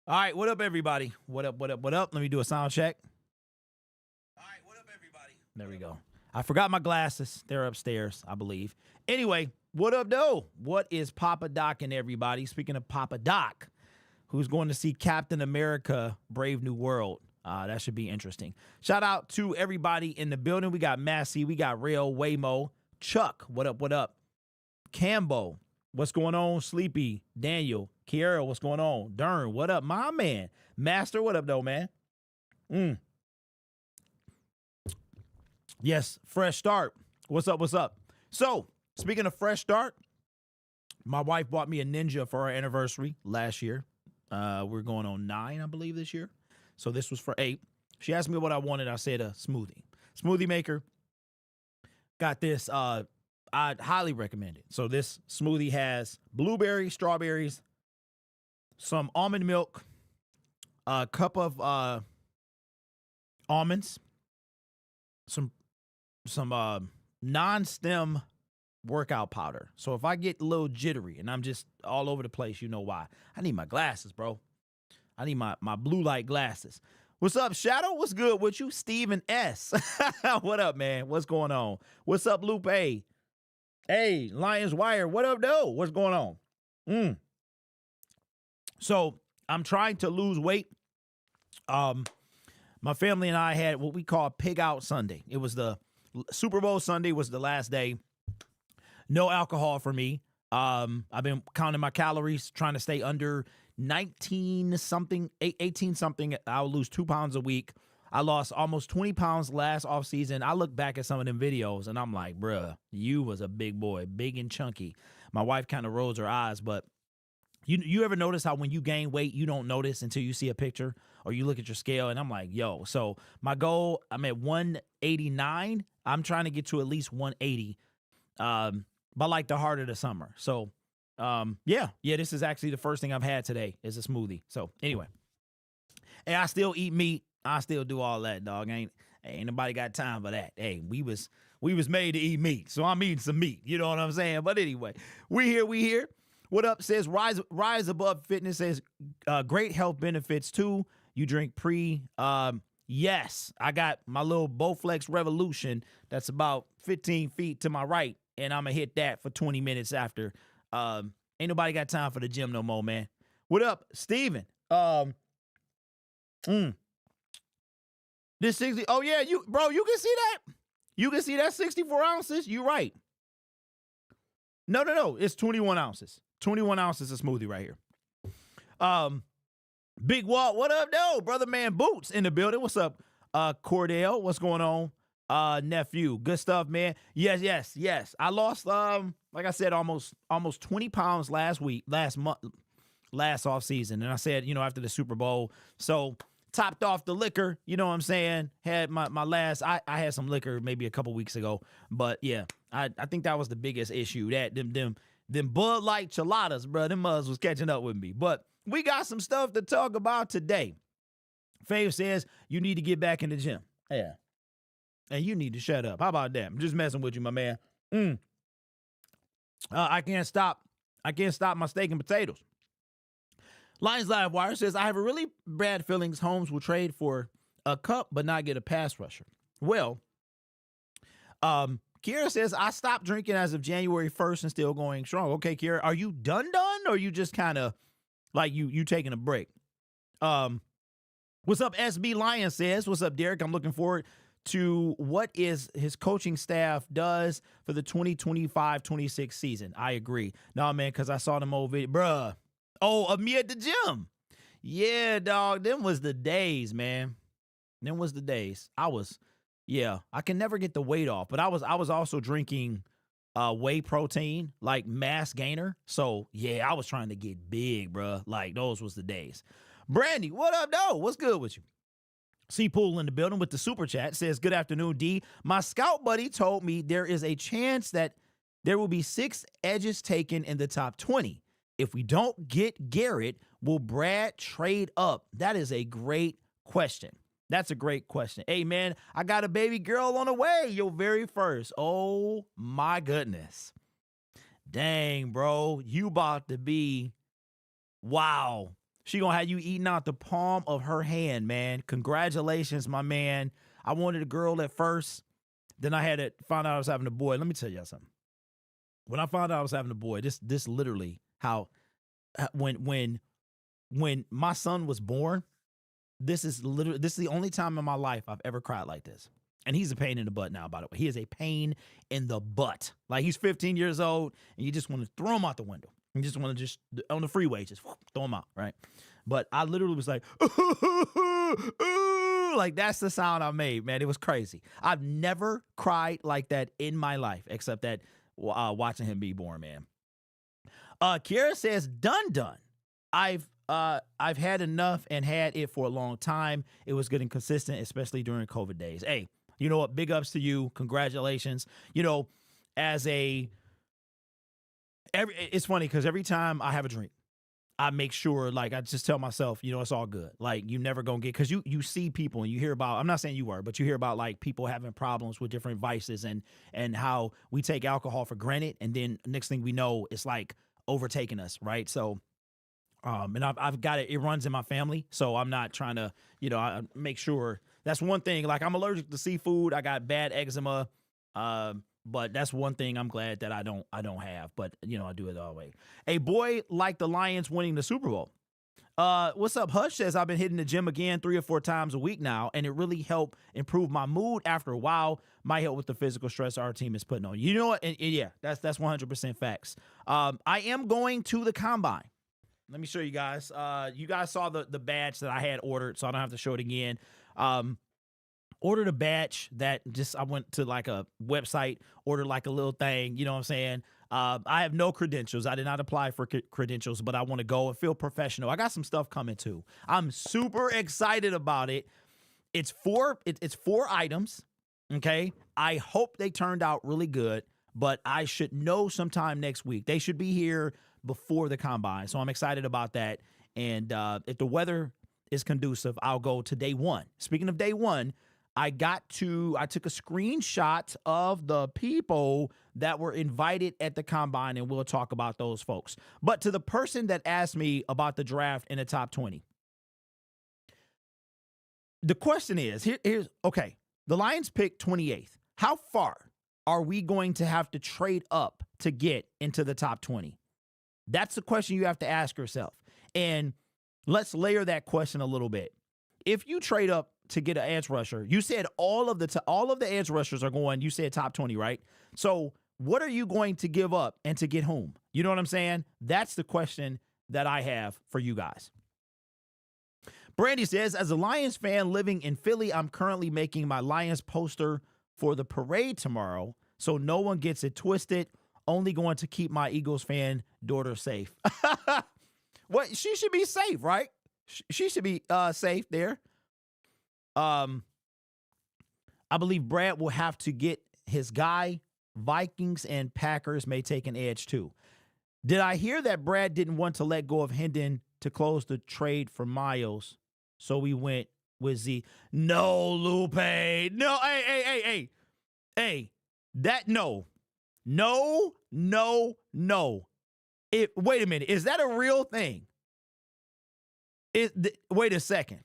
All right, what up, everybody? What up, what up, what up? Let me do a sound check. All right, what up, everybody? There we go. I forgot my glasses. They're upstairs, I believe. Anyway, what up, though? What is Papa Doc and everybody? Speaking of Papa Doc, who's going to see Captain America Brave New World. That should be interesting. Shout out to everybody in the building. We got Massey, we got Rail, Waymo, Chuck, what up, what up? Cambo, what's going on? Sleepy, Daniel, Kiera, what's going on? Dern, what up, my man? Master, what up, though, man? Yes, fresh start. What's up, what's up? So, speaking of fresh start, my wife bought me a Ninja for our anniversary last year. We're going on 9, I believe, this year. So this was for 8. She asked me what I wanted. I said a smoothie. Smoothie maker. Got this. I'd highly recommend it. So this smoothie has blueberries, strawberries, some almond milk, a cup of almonds, some non-stem workout powder. So if I get a little jittery and I'm just all over the place, you know why. I need my glasses, bro. I need my blue light glasses. What's up, Shadow? What's good with you? Steven S. What up, man? What's going on? What's up, Lupe? Hey, Lions Wire. What up, though? What's going on? So I'm trying to lose weight. My family and I had what we call Pig Out Sunday. It was the Super Bowl Sunday was the last day. No alcohol for me. I've been counting my calories, trying to stay under 19 something, 18 something. I'll lose 2 pounds a week. I lost almost 20 pounds last offseason. I look back at some of them videos and I'm like, bruh, you was a big boy, big and chunky. My wife kind of rolls her eyes, but you ever notice how when you gain weight, you don't notice until you see a picture or you look at your scale? And I'm like, yo, so my goal, I'm at 189. I'm trying to get to at least 180 by like the heart of the summer. So yeah, this is actually the first thing I've had today is a smoothie. So anyway, and I still eat meat. I still do all that, dog. Ain't nobody got time for that. Hey, we was made to eat meat, so I'm eating some meat. You know what I'm saying? But anyway, we here. What up? Says Rise Above Fitness says great health benefits too. You drink pre. Yes, I got my little Bowflex Revolution. That's about 15 feet to my right, and I'm gonna hit that for 20 minutes after. Ain't nobody got time for the gym no more, man. What up, Steven? This 60. Oh yeah, you can see that. You can see that 64 ounces. You right. No. It's 21 ounces. 21 ounces of smoothie right here. Big Walt, what up, though? Brother man Boots in the building. What's up? Cordell, what's going on? Nephew, good stuff, man. Yes. I lost, like I said, almost 20 pounds last off season. And I said, after the Super Bowl. So topped off the liquor, you know what I'm saying? Had my last, I had some liquor maybe a couple weeks ago. But yeah, I think that was the biggest issue. That them Bud Light Chiladas, bro, them mugs was catching up with me. But we got some stuff to talk about today. Fave says you need to get back in the gym. Yeah. And you need to shut up. How about that? I'm just messing with you, my man. I can't stop my steak and potatoes. Lions Live Wire says, I have a really bad feelings Holmes will trade for a cup but not get a pass rusher. Well, Kiera says, I stopped drinking as of January 1st and still going strong. Okay, Kiera, are you done? Or are you just kind of like you taking a break? What's up, SB Lion says, what's up, Derek? I'm looking forward to what is his coaching staff does for the 2025-26 season. I agree. No, man, because I saw them old video. Bruh. Oh, of me at the gym. Yeah, dog. Them was the days, man. Them was the days. I can never get the weight off, but I was also drinking whey protein, like mass gainer. So yeah, I was trying to get big, bruh. Like those was the days. Brandy, what up, though? What's good with you? C-Pool in the building with the super chat says, good afternoon, D. My scout buddy told me there is a chance that there will be 6 edges taken in the top 20. If we don't get Garrett, will Brad trade up? That is a great question. That's a great question. Hey, man, I got a baby girl on the way. Your very first. Oh, my goodness. Dang, bro. You about to be, wow. She gonna have you eating out the palm of her hand, man. Congratulations, my man. I wanted a girl at first. Then I had to find out I was having a boy. Let me tell you something. When I found out I was having a boy, this literally how when my son was born, this is the only time in my life I've ever cried like this. And he's a pain in the butt now, by the way. He is a pain in the butt. Like, he's 15 years old, and you just want to throw him out the window. You just want to just, on the freeway, just throw him out, right? But I literally was like, like, that's the sound I made, man. It was crazy. I've never cried like that in my life, except that watching him be born, man. Kiera says, done. I've had enough and had it for a long time. It was good and consistent, especially during COVID days. Hey, you know what? Big ups to you. Congratulations. You know, it's funny because every time I have a drink, I make sure, like, I just tell myself, you know, it's all good. Like, you never gonna get, because you see people and you hear about, I'm not saying you were, but you hear about, like, people having problems with different vices and how we take alcohol for granted. And then next thing we know, it's like overtaking us, right? So, and I've got it runs in my family. So I'm not trying to, you know, I make sure. That's one thing. Like, I'm allergic to seafood. I got bad eczema. But that's one thing I'm glad that I don't have. But, you know, I do it all the way. A boy like the Lions winning the Super Bowl. What's up? Hush says, I've been hitting the gym again 3 or 4 times a week now, and it really helped improve my mood after a while. Might help with the physical stress our team is putting on. You know what? And yeah, that's 100% facts. I am going to the combine. Let me show you guys. You guys saw the badge that I had ordered, so I don't have to show it again. Ordered a badge that I went to like a website, ordered like a little thing, you know what I'm saying? I have no credentials. I did not apply for credentials, but I want to go and feel professional. I got some stuff coming too. I'm super excited about it. It's 4 items, okay? I hope they turned out really good, but I should know sometime next week. They should be here before the combine, so I'm excited about that. And if the weather is conducive, I'll go to day 1. Speaking of day 1, I took a screenshot of the people that were invited at the combine, and we'll talk about those folks. But to the person that asked me about the draft in the top 20, the question is, here's okay, the Lions picked 28th. How far are we going to have to trade up to get into the top 20? That's the question you have to ask yourself. And let's layer that question a little bit. If you trade up to get an edge rusher, you said all of the edge rushers are going, you said top 20, right? So what are you going to give up and to get whom? You know what I'm saying? That's the question that I have for you guys. Brandy says, as a Lions fan living in Philly, I'm currently making my Lions poster for the parade tomorrow, so no one gets it twisted. Only going to keep my Eagles fan daughter safe. Well, she should be safe, right? She should be safe there. I believe Brad will have to get his guy. Vikings and Packers may take an edge too. Did I hear that Brad didn't want to let go of Hendon to close the trade for Miles? So we went with Z. No, Lupe. No, hey. No. Wait a minute. Is that a real thing? Wait a second.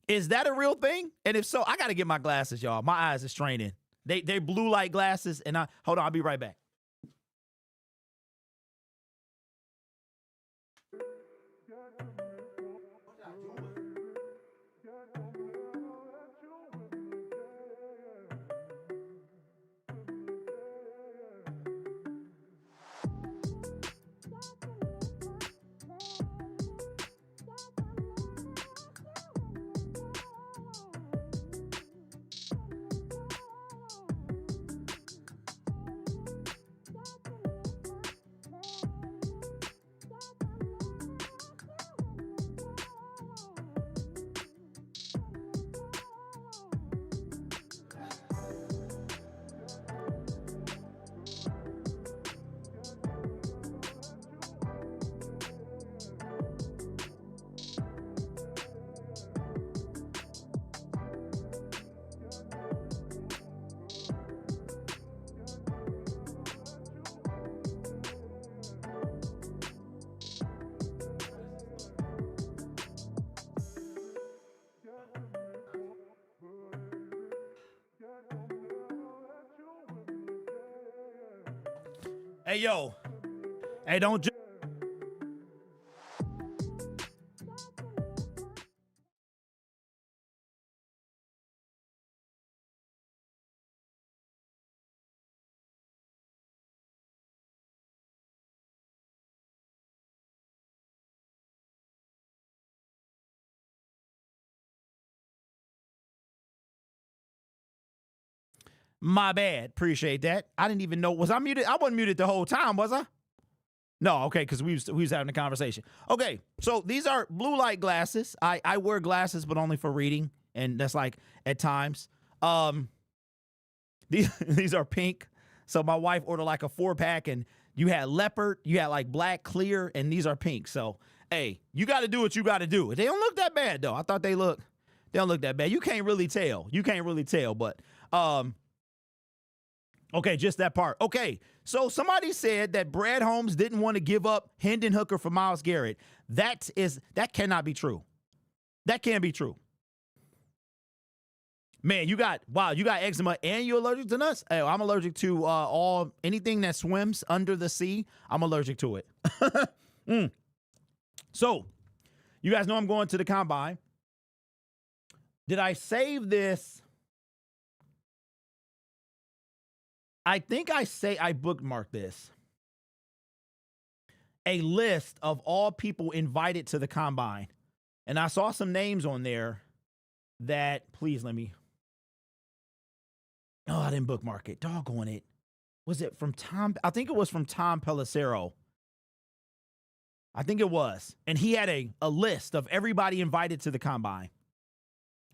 Is that a real thing? And if so, I got to get my glasses, y'all. My eyes are straining. They blue light glasses. And hold on, I'll be right back. Hey, yo. Hey, don't. My bad. Appreciate that. I didn't even know. Was I muted? I wasn't muted the whole time, was I? No, okay, because we was having a conversation. Okay, so these are blue light glasses. I wear glasses, but only for reading, and that's like at times. These are pink. So my wife ordered like a 4-pack, and you had leopard, you had like black, clear, and these are pink. So hey, you got to do what you got to do. They don't look that bad though. I thought they don't look that bad. You can't really tell. But okay, just that part. Okay, so somebody said that Brad Holmes didn't want to give up Hendon Hooker for Myles Garrett. That cannot be true. That can't be true. Man, you got eczema and you're allergic to nuts? Hey, I'm allergic to anything that swims under the sea. I'm allergic to it. So, you guys know I'm going to the combine. Did I save this? I think I bookmarked this. A list of all people invited to the combine. And I saw some names on there that, please let me. Oh, I didn't bookmark it. Doggone it. Was it from Tom? I think it was from Tom Pelissero. I think it was. And he had a list of everybody invited to the combine.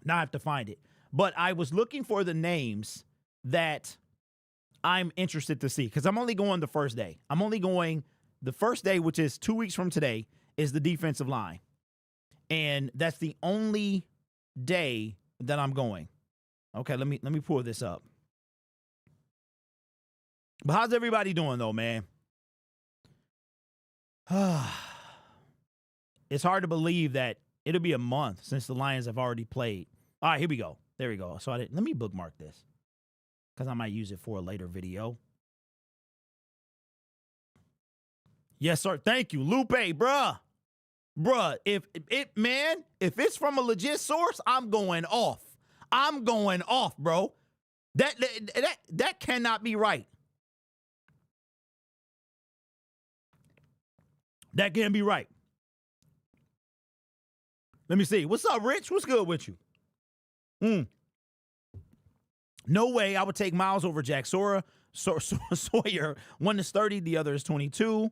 Now I have to find it. But I was looking for the names that I'm interested to see, because I'm only going the first day. I'm only going the first day, which is 2 weeks from today, is the defensive line. And that's the only day that I'm going. Okay, let me pull this up. But how's everybody doing though, man? It's hard to believe that it'll be a month since the Lions have already played. All right, here we go. There we go. So let me bookmark this, because I might use it for a later video. Yes, sir. Thank you, Lupe, bruh. If it's from a legit source, I'm going off. I'm going off, bro. That cannot be right. That can't be right. Let me see. What's up, Rich? What's good with you? No way I would take Myles over Jack Sawyer. One is 30, the other is 22.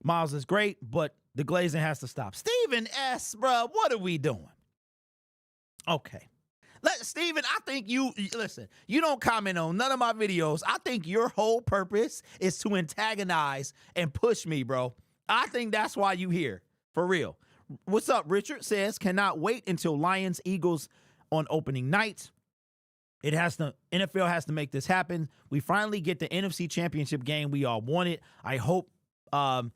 Myles is great, but the glazing has to stop. Steven S., bro, what are we doing? Okay. Steven, I think listen, you don't comment on none of my videos. I think your whole purpose is to antagonize and push me, bro. I think that's why you here, for real. What's up, Richard says, cannot wait until Lions Eagles on opening night. NFL has to make this happen. We finally get the NFC Championship game we all wanted. I hope the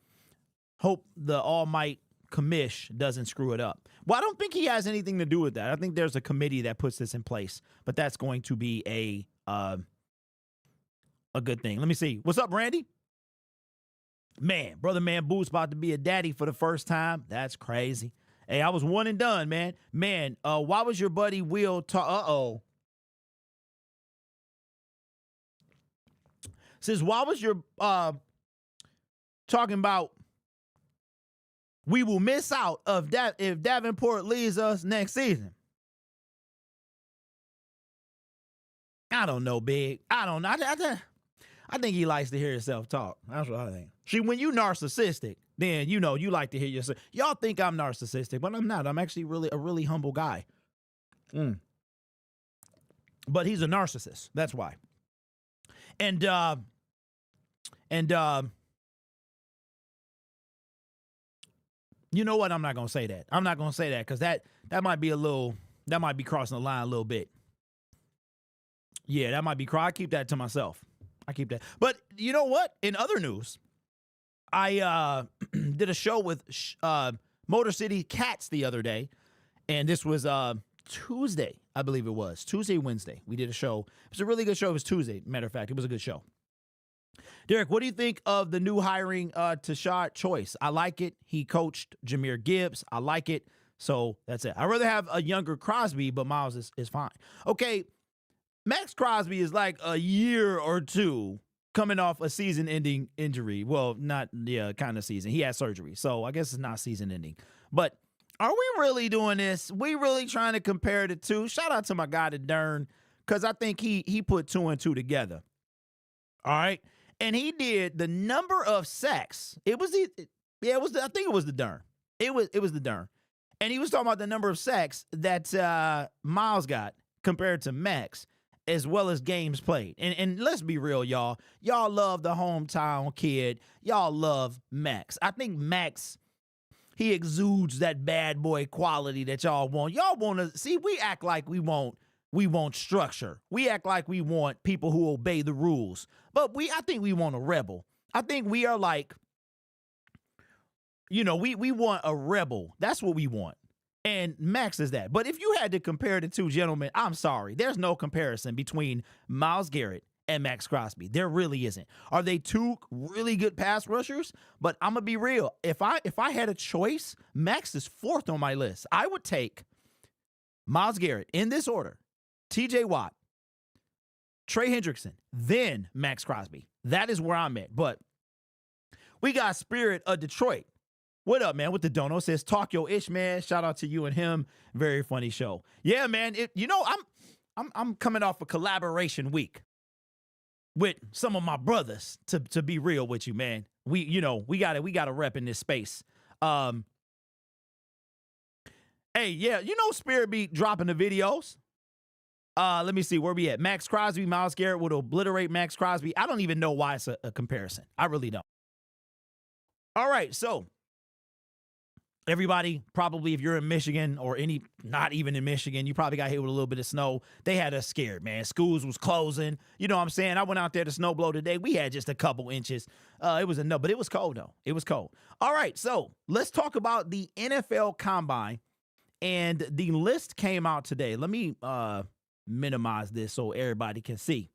All Might commish doesn't screw it up. Well, I don't think he has anything to do with that. I think there's a committee that puts this in place, but that's going to be a good thing. Let me see. What's up, Randy? Man, Brother Man Boo's about to be a daddy for the first time. That's crazy. Hey, I was one and done, man. Man, why was your buddy Will Says, why was your talking about we will miss out if Davenport leaves us next season? I don't know, Big. I don't know. I think he likes to hear himself talk. That's what I think. See, when you narcissistic, then you like to hear yourself. Y'all think I'm narcissistic, but I'm not. I'm actually a really humble guy. But he's a narcissist. That's why. And you know what? I'm not gonna say that. I'm not gonna say that, because that might be crossing the line a little bit. Yeah, that might be. I keep that to myself. I keep that. But you know what? In other news, I did a show with Motor City Cats the other day, and this was Tuesday, I believe it was. Wednesday. We did a show. It was a really good show. It was Tuesday. Matter of fact, it was a good show. Derek, what do you think of the new hiring Tashard Choice? I like it. He coached Jahmyr Gibbs. I like it. So that's it. I'd rather have a younger Crosby, but Miles is fine. Okay, Max Crosby is like a year or two coming off a season-ending injury. Well, not, kind of season. He had surgery, so I guess it's not season-ending. But are we really doing this? We really trying to compare the two? Shout out to my guy, the Dern, because I think he put 2 and 2 together. All right? And he did the number of sacks. I think it was the Dern. It was the Dern. And he was talking about the number of sacks that Miles got compared to Max, as well as games played. And let's be real, y'all. Y'all love the hometown kid. Y'all love Max. I think Max, he exudes that bad boy quality that y'all want. Y'all want to see, we act like we want structure. We act like we want people who obey the rules. But I think we want a rebel. I think we are like, we want a rebel. That's what we want. And Max is that. But if you had to compare the two gentlemen, I'm sorry. There's no comparison between Myles Garrett and Max Crosby. There really isn't. Are they two really good pass rushers? But I'm going to be real. If I had a choice, Max is 4th on my list. I would take Myles Garrett in this order: TJ Watt, Trey Hendrickson, then Max Crosby. That is where I'm at. But we got Spirit of Detroit. What up, man? With the dono says, talk your ish, man. Shout out to you and him. Very funny show. Yeah, man. I'm coming off a collaboration week with some of my brothers. To be real with you, man. We got a rep in this space. Hey, yeah, Spirit be dropping the videos. Let me see where we at. Max Crosby, Myles Garrett would obliterate Max Crosby. I don't even know why it's a comparison. I really don't. All right, so everybody, probably if you're in Michigan or not even in Michigan, you probably got hit with a little bit of snow. They had us scared, man. Schools was closing. You know what I'm saying? I went out there to snow blow today. We had just a couple inches. It was enough, but it was cold, though. It was cold. All right, so let's talk about the NFL Combine. And the list came out today. Let me minimize this so everybody can see.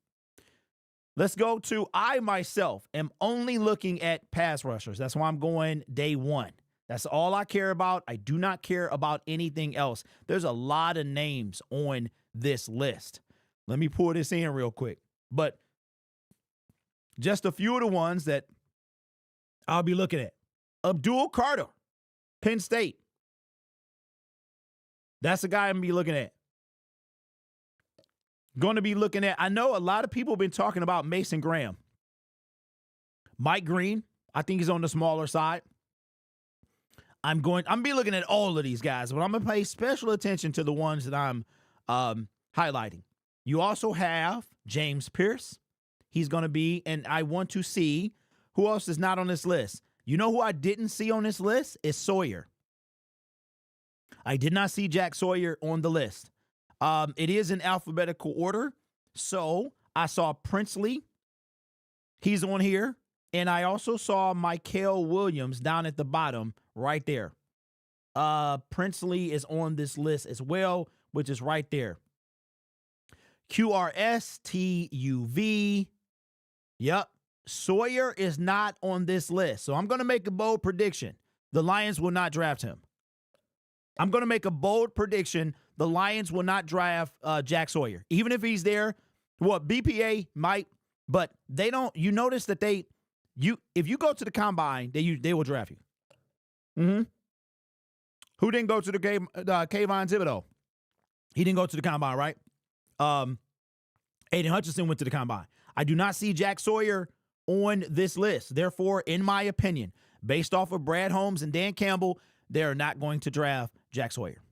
Let's go to, I myself am only looking at pass rushers. That's why I'm going day 1. That's all I care about. I do not care about anything else. There's a lot of names on this list. Let me pull this in real quick. But just a few of the ones that I'll be looking at. Abdul Carter, Penn State. That's the guy I'm going to be looking at. Going to be looking at, I know a lot of people have been talking about Mason Graham. Mike Green, I think he's on the smaller side. I'm be looking at all of these guys, but I'm going to pay special attention to the ones that I'm highlighting. You also have James Pierce. He's going to be, and I want to see who else is not on this list. You know who I didn't see on this list? Is Sawyer. I did not see Jack Sawyer on the list. It is in alphabetical order. So I saw Princely. He's on here. And I also saw Mykel Williams down at the bottom right there. Princely is on this list as well, which is right there. QRSTUV. Yep. Sawyer is not on this list. So I'm going to make a bold prediction. The Lions will not draft him. I'm going to make a bold prediction. The Lions will not draft Jack Sawyer. Even if he's there, BPA might, but they don't. You notice that if you go to the combine, they will draft you. Mm-hmm. Who didn't go to the Kayvon Thibodeau? He didn't go to the combine, right? Aiden Hutchinson went to the combine. I do not see Jack Sawyer on this list. Therefore, in my opinion, based off of Brad Holmes and Dan Campbell, they are not going to draft Jack Sawyer.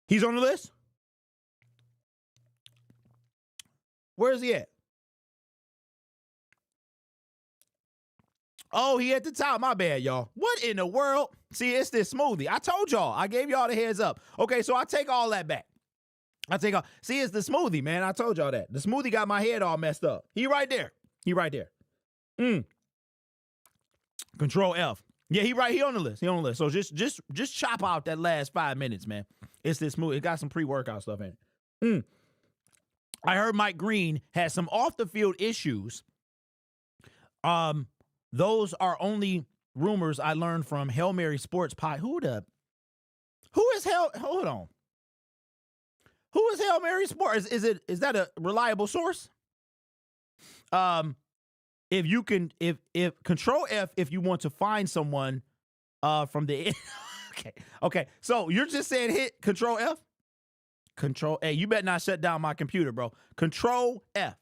He's on the list? Where is he at? Oh, he at the top. My bad, y'all. What in the world? See, it's this smoothie. I told y'all. I gave y'all the heads up. Okay, so I take all that back. See, it's the smoothie, man. I told y'all that. The smoothie got my head all messed up. He right there. Control F. Yeah, he on the list. So just chop out that last 5 minutes, man. It's this smoothie. It got some pre-workout stuff in it. I heard Mike Green had some off-the-field issues Those are only rumors I learned from Hail Mary Sports Pod. Who is hold on. Who is Hail Mary Sports? Is that a reliable source? If you can, if Control F, if you want to find someone from the okay. So you're just saying hit Control F? Hey, you better not shut down my computer, bro. Control F.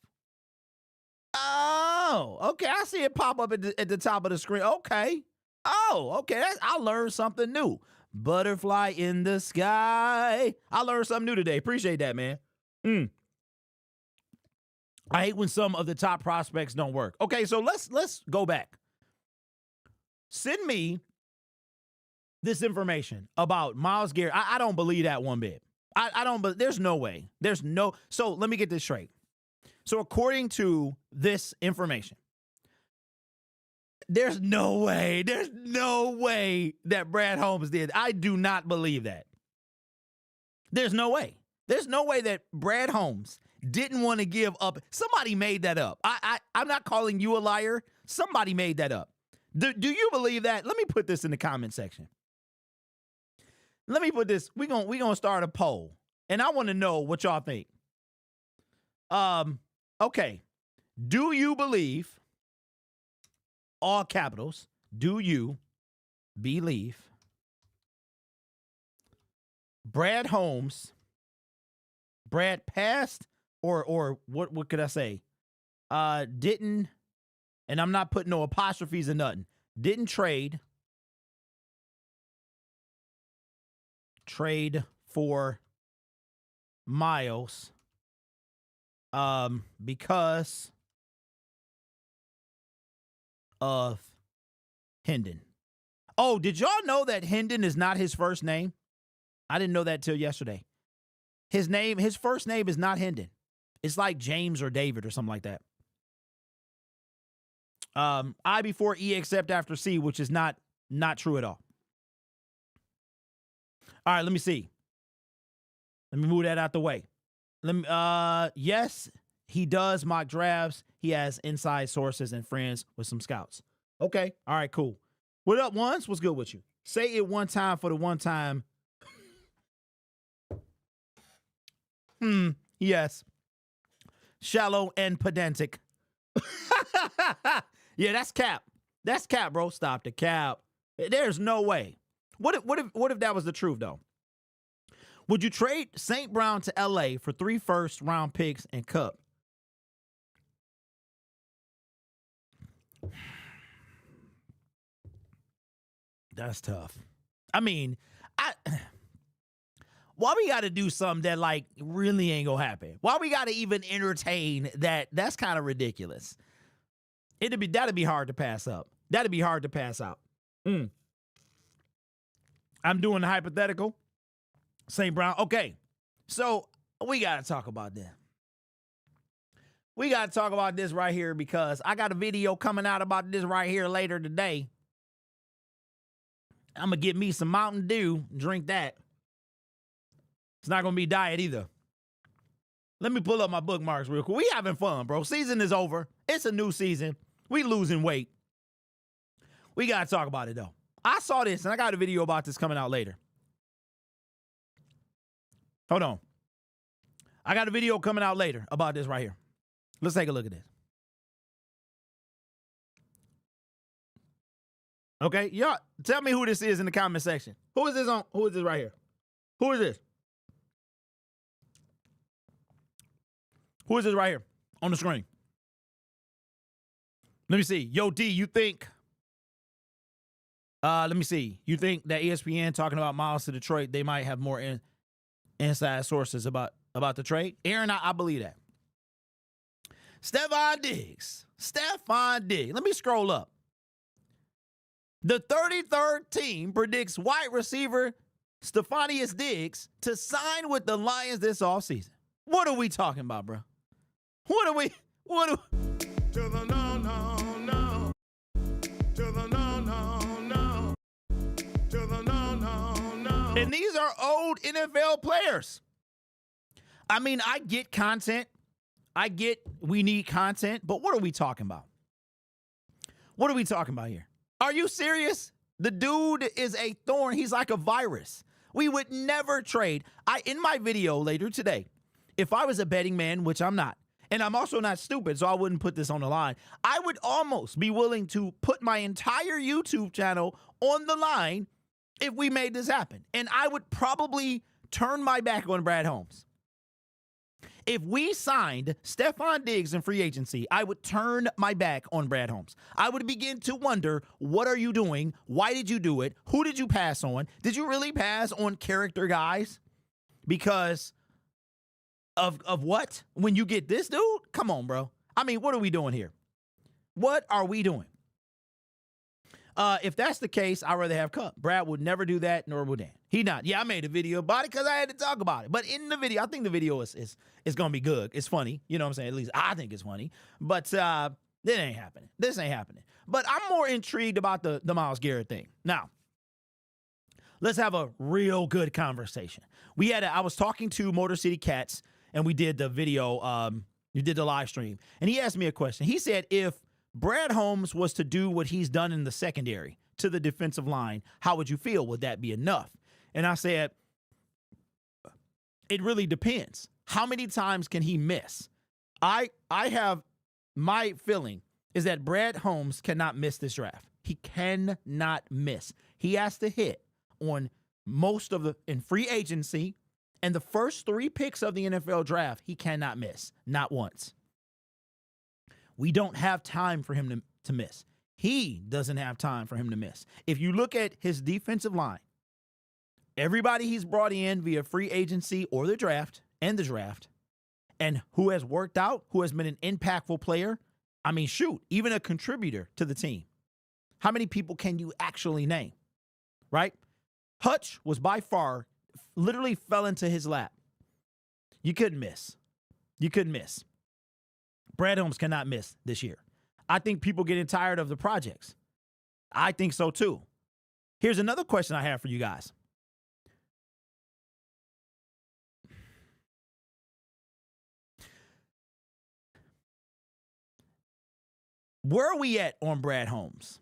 Oh, okay. I see it pop up at the top of the screen. Okay. Oh, okay. I learned something new. Butterfly in the sky. I learned something new today. Appreciate that, man. I hate when some of the top prospects don't work. Okay, so let's go back. Send me this information about Myles Garrett. I don't believe that one bit. I don't, but there's no way. So let me get this straight. So according to this information, there's no way that Brad Holmes did. I do not believe that. There's no way. There's no way that Brad Holmes didn't want to give up. Somebody made that up. I'm not calling you a liar. Somebody made that up. Do you believe that? Let me put this in the comment section. Let me put this. We're gonna start a poll, and I want to know what y'all think. Okay. Do you believe, all capitals, do you believe Brad passed, or what could I say? Didn't, and I'm not putting no apostrophes or nothing, didn't trade for Myles because of Hendon. Oh, did y'all know that Hendon is not his first name? I didn't know that till yesterday. His first name is not Hendon. It's like James or David or something like that. I before E except after C, which is not true at all. All right, let me see. Let me move that out the way. Yes, he does mock drafts. He has inside sources and friends with some scouts. Okay. All right, cool. What up, ones? What's good with you? Say it one time for the one time. Yes. Shallow and pedantic. Yeah, that's cap. That's cap, bro. Stop the cap. There's no way. What if that was the truth, though? Would you trade St. Brown to LA for 3 first-round picks and Cup? That's tough. I mean, why we got to do something that like really ain't gonna happen? Why we got to even entertain that? That's kind of ridiculous. That'd be hard to pass up. That'd be hard to pass out. I'm doing the hypothetical. St. Brown. Okay. So we got to talk about that. We got to talk about this right here because I got a video coming out about this right here later today. I'm going to get me some Mountain Dew, drink that. It's not going to be diet either. Let me pull up my bookmarks real quick. We having fun, bro. Season is over. It's a new season. We losing weight. We got to talk about it, though. I saw this, and I got a video about this coming out later. Hold on. I got a video coming out later about this right here. Let's take a look at this. Okay, y'all, tell me who this is in the comment section. Who is this right here? Who is this? Who is this right here on the screen? Let me see. Yo, D, you think... let me see. You think that ESPN talking about Myles to Detroit, they might have more inside sources about the trade? Aaron, I believe that. Stephon Diggs. Let me scroll up. The 33rd team predicts wide receiver Stephonius Diggs to sign with the Lions this offseason. What are we talking about, bro? To the no, no, no. To the no, no, no. To the no, no, no. And these are old NFL players. I mean, I get content. I get we need content, but what are we talking about? What are we talking about here? Are you serious? The dude is a thorn. He's like a virus. We would never trade. In my video later today, if I was a betting man, which I'm not, and I'm also not stupid, so I wouldn't put this on the line, I would almost be willing to put my entire YouTube channel on the line if we made this happen. And I would probably turn my back on Brad Holmes. If we signed Stephon Diggs in free agency, I would turn my back on Brad Holmes. I would begin to wonder, what are you doing? Why did you do it? Who did you pass on? Did you really pass on character guys? Because of what? When you get this dude? Come on, bro. I mean, what are we doing here? What are we doing? If that's the case, I'd rather have Cup. Brad would never do that, nor would Dan. He not. Yeah, I made a video about it because I had to talk about it. But in the video, I think the video is going to be good. It's funny. You know what I'm saying? At least I think it's funny. But this ain't happening. This ain't happening. But I'm more intrigued about the Myles Garrett thing. Now, let's have a real good conversation. I was talking to Motor City Cats, and we did the video. You did the live stream. And he asked me a question. He said, if Brad Holmes was to do what he's done in the secondary to the defensive line, how would you feel? Would that be enough? And I said, it really depends. How many times can he miss? I have my feeling is that Brad Holmes cannot miss this draft. He cannot miss. He has to hit on most of in free agency and the first 3 picks of the NFL draft. He cannot miss. Not once. We don't have time for him to miss. He doesn't have time for him to miss. If you look at his defensive line, everybody he's brought in via free agency or the draft, and who has worked out, who has been an impactful player, I mean, shoot, even a contributor to the team. How many people can you actually name, right? Hutch was by far, literally fell into his lap. You couldn't miss. You couldn't miss. Brad Holmes cannot miss this year. I think people getting tired of the projects. I think so too. Here's another question I have for you guys. Where are we at on Brad Holmes?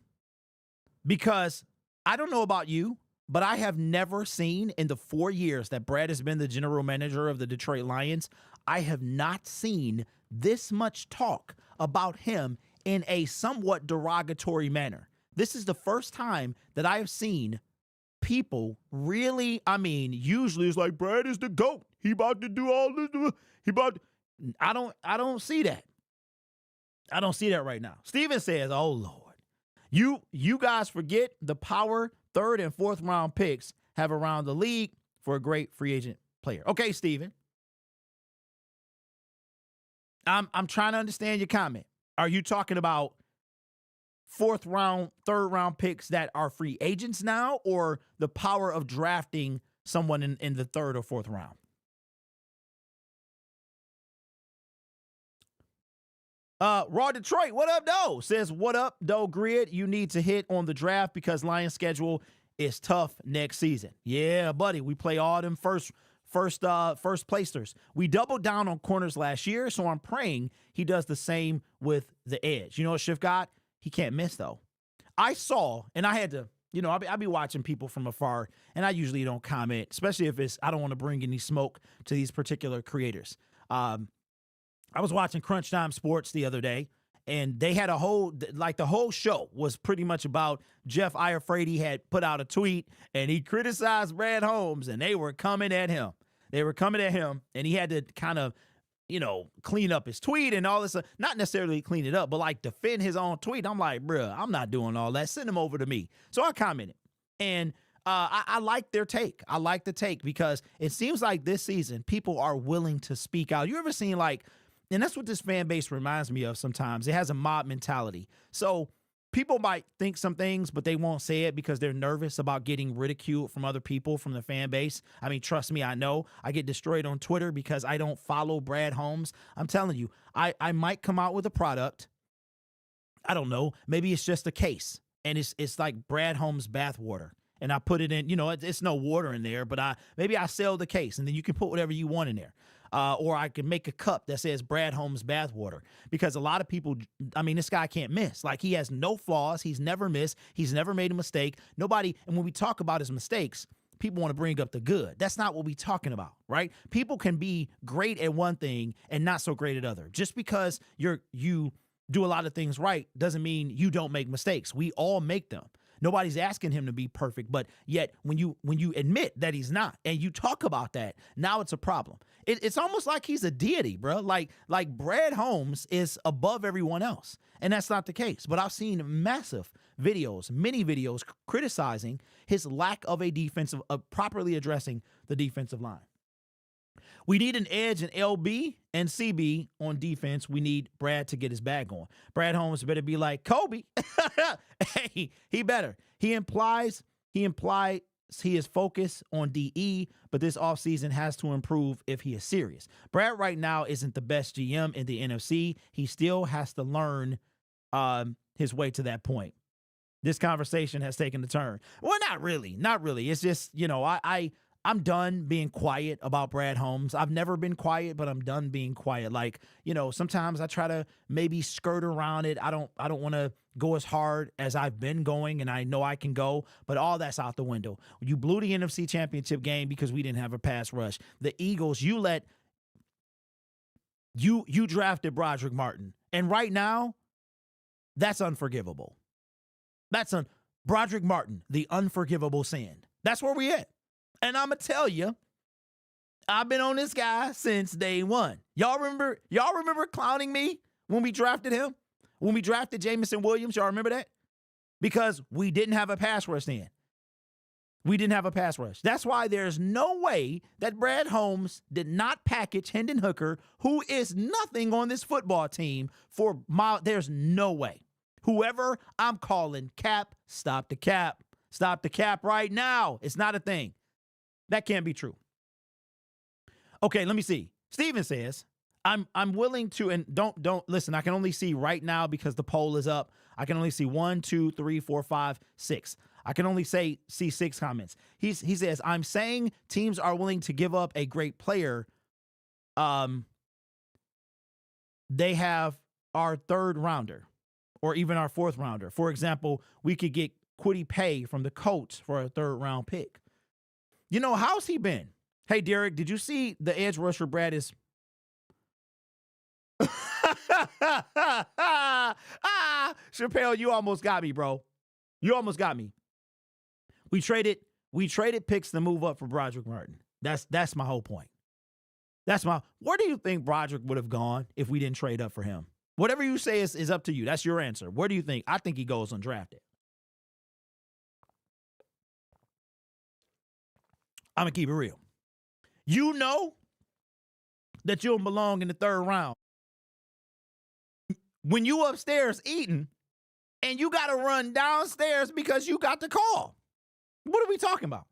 Because I don't know about you, but I have never seen in the 4 years that Brad has been the general manager of the Detroit Lions, I have not seen this much talk about him in a somewhat derogatory manner. This is the first time that I have seen people really, I mean, usually it's like, Brad is the GOAT. He about to do all this. I don't see that. I don't see that right now. Steven says, oh, Lord, you guys forget the power 3rd and 4th round picks have around the league for a great free agent player. Okay, Steven. I'm trying to understand your comment. Are you talking about 4th round, 3rd round picks that are free agents now, or the power of drafting someone in the 3rd or 4th round? Raw Detroit, what up, though? Says, what up, though, Grid? You need to hit on the draft because Lions' schedule is tough next season. Yeah, buddy, we play all them first placers. We doubled down on corners last year, so I'm praying he does the same with the edge. You know what, Shift God? He can't miss, though. I saw, and I had to, you know, I'll be watching people from afar, and I usually don't comment, especially if I don't want to bring any smoke to these particular creators. I was watching Crunch Time Sports the other day, and they had the whole show was pretty much about Jeff Iafrate had put out a tweet, and he criticized Brad Holmes, and they were coming at him. And he had to kind of, you know, clean up his tweet and all this. Not necessarily clean it up, but like defend his own tweet. I'm like, bruh, I'm not doing all that. Send him over to me. So I commented, and I like their take. I like the take because it seems like this season people are willing to speak out. You ever seen and that's what this fan base reminds me of sometimes. It has a mob mentality. So people might think some things, but they won't say it because they're nervous about getting ridiculed from other people, from the fan base. I mean, trust me, I know. I get destroyed on Twitter because I don't follow Brad Holmes. I'm telling you, I might come out with a product. I don't know. Maybe it's just a case, and it's like Brad Holmes bathwater. And I put it in, you know, it's no water in there, but maybe I sell the case, and then you can put whatever you want in there. Or I can make a cup that says Brad Holmes bathwater, because a lot of people, I mean, this guy can't miss. Like, he has no flaws. He's never missed. He's never made a mistake. Nobody, and when we talk about his mistakes, people want to bring up the good. That's not what we're talking about, right? People can be great at one thing and not so great at other. Just because you do a lot of things right doesn't mean you don't make mistakes. We all make them. Nobody's asking him to be perfect, but yet when you admit that he's not and you talk about that, now it's a problem. It's almost like he's a deity, bro. Like Brad Holmes is above everyone else, and that's not the case. But I've seen massive videos, many videos criticizing his lack of a defensive, properly addressing the defensive line. We need an edge in LB and CB on defense. We need Brad to get his bag on. Brad Holmes better be like Kobe. Hey, he better. He implies he is focused on DE, but this offseason has to improve if he is serious. Brad right now isn't the best GM in the NFC. He still has to learn his way to that point. This conversation has taken a turn. Well, not really. Not really. It's just, I'm done being quiet about Brad Holmes. I've never been quiet, but I'm done being quiet. Like, sometimes I try to maybe skirt around it. I don't want to go as hard as I've been going, and I know I can go, but all that's out the window. You blew the NFC Championship game because we didn't have a pass rush. The Eagles, you drafted Broderick Martin, and right now, that's unforgivable. Broderick Martin, the unforgivable sin. That's where we at. And I'm going to tell you, I've been on this guy since day one. Y'all remember clowning me when we drafted him? When we drafted Jamison Williams, y'all remember that? Because we didn't have a pass rush then. We didn't have a pass rush. That's why there's no way that Brad Holmes did not package Hendon Hooker, who is nothing on this football team, for Miles. There's no way. Whoever I'm calling cap, stop the cap. Stop the cap right now. It's not a thing. That can't be true. Okay, let me see. Steven says, I'm willing to, and don't listen, I can only see right now because the poll is up. I can only see 1, 2, 3, 4, 5, 6. I can only see 6 comments. He says, I'm saying teams are willing to give up a great player. They have our 3rd rounder or even our 4th rounder. For example, we could get Kwity Paye from the Colts for a 3rd round pick. How's he been? Hey, Derek, did you see the edge rusher Brad is? Chappelle, you almost got me, bro. You almost got me. We traded picks to move up for Broderick Martin. That's my whole point. Where do you think Broderick would have gone if we didn't trade up for him? Whatever you say is up to you. That's your answer. Where do you think? I think he goes undrafted. I'm going to keep it real. You know that you don't belong in the 3rd round when you upstairs eating and you got to run downstairs because you got the call. What are we talking about?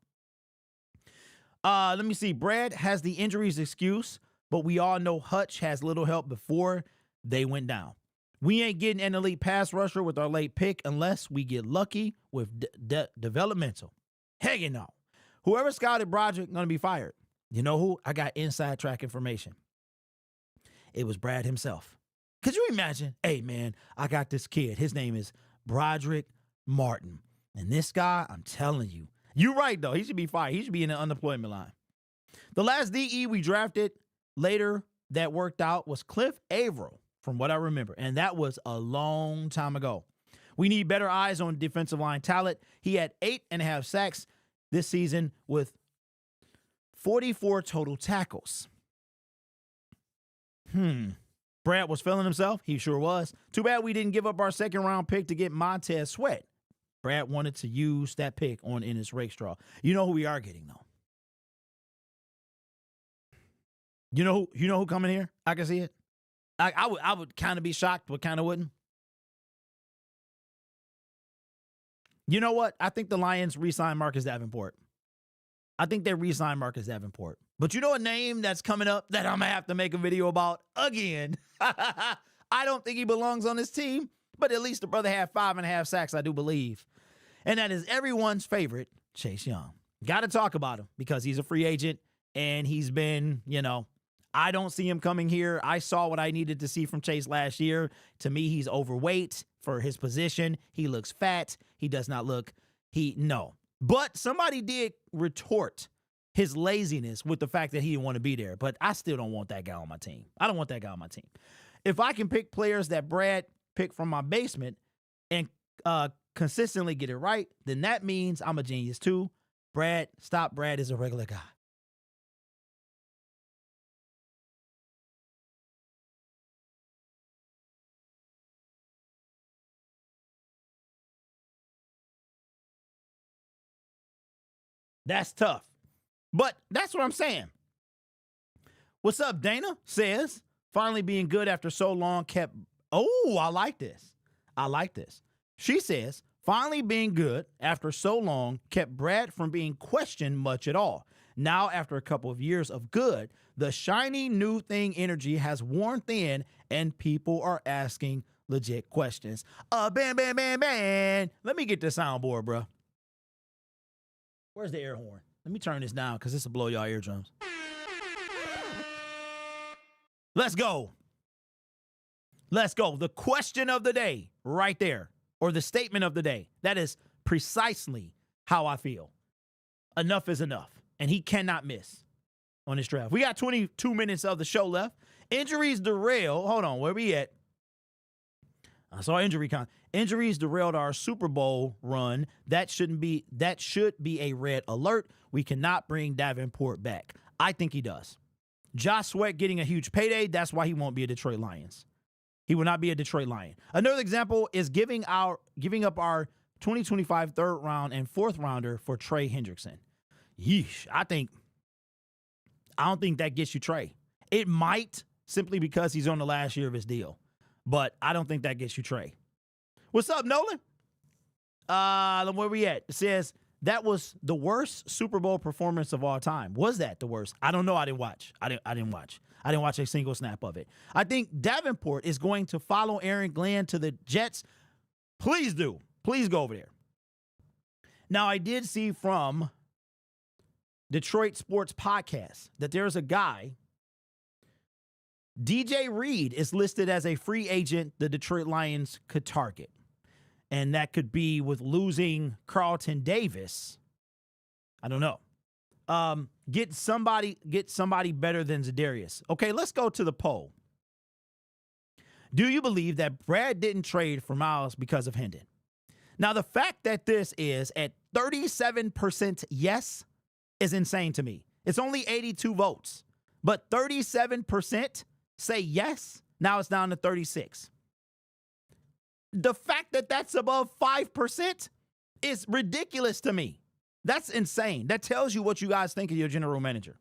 Let me see. Brad has the injuries excuse, but we all know Hutch has little help before they went down. We ain't getting an elite pass rusher with our late pick unless we get lucky with developmental. Heck no. Whoever scouted Broderick going to be fired. You know who? I got inside track information. It was Brad himself. Could you imagine? Hey, man, I got this kid. His name is Broderick Martin. And this guy, I'm telling you, you're right, though. He should be fired. He should be in the unemployment line. The last DE we drafted later that worked out was Cliff Averill, from what I remember. And that was a long time ago. We need better eyes on defensive line talent. He had 8.5 sacks this season with 44 total tackles. Brad was feeling himself. He sure was. Too bad we didn't give up our 2nd round pick to get Montez Sweat. Brad wanted to use that pick on Ennis Rakestraw. You know who we are getting, though. You know who coming here? I can see it. I would kind of be shocked, but kind of wouldn't. You know what? I think the Lions re-signed Marcus Davenport. I think they re-signed Marcus Davenport. But you know a name that's coming up that I'm going to have to make a video about again? I don't think he belongs on this team, but at least the brother had 5.5 sacks, I do believe. And that is everyone's favorite, Chase Young. Got to talk about him because he's a free agent and he's been, I don't see him coming here. I saw what I needed to see from Chase last year. To me, he's overweight for his position. He looks fat. He does not look, no. But somebody did retort his laziness with the fact that he didn't want to be there. But I still don't want that guy on my team. I don't want that guy on my team. If I can pick players that Brad picked from my basement and consistently get it right, then that means I'm a genius too. Brad is a regular guy. That's tough. But that's what I'm saying. What's up, Dana? Says, finally being good after so long kept... Oh, I like this. She says, finally being good after so long kept Brad from being questioned much at all. Now, after a couple of years of good, the shiny new thing energy has worn thin and people are asking legit questions. Bam. Let me get the soundboard, bro. Where's the air horn? Let me turn this down because this will blow y'all eardrums. Let's go. The question of the day right there, or the statement of the day. That is precisely how I feel. Enough is enough, and he cannot miss on this draft. We got 22 minutes of the show left. Injuries derail. Hold on, where we at? I saw injury count. Injuries derailed our Super Bowl run. That should be a red alert. We cannot bring Davenport back. I think he does. Josh Sweat getting a huge payday. That's why he won't be a Detroit Lions. He will not be a Detroit Lion. Another example is giving up our 2025 third round and fourth rounder for Trey Hendrickson. Yeesh. I don't think that gets you Trey. It might, simply because he's on the last year of his deal. But I don't think that gets you Trey. What's up, Nolan? Where we at? It says that was the worst Super Bowl performance of all time. Was that the worst? I don't know. I didn't watch. I didn't watch a single snap of it. I think Davenport is going to follow Aaron Glenn to the Jets. Please do. Please go over there. Now, I did see from Detroit Sports Podcast that there's a guy, DJ Reed is listed as a free agent the Detroit Lions could target. And that could be with losing Carlton Davis. I don't know. Get somebody better than Za'Darius. Okay, let's go to the poll. Do you believe that Brad didn't trade for Miles because of Hendon? Now, the fact that this is at 37% yes is insane to me. It's only 82 votes, but 37% say yes. Now it's down to 36. The fact that that's above 5% is ridiculous to me. That's insane. That tells you what you guys think of your general manager.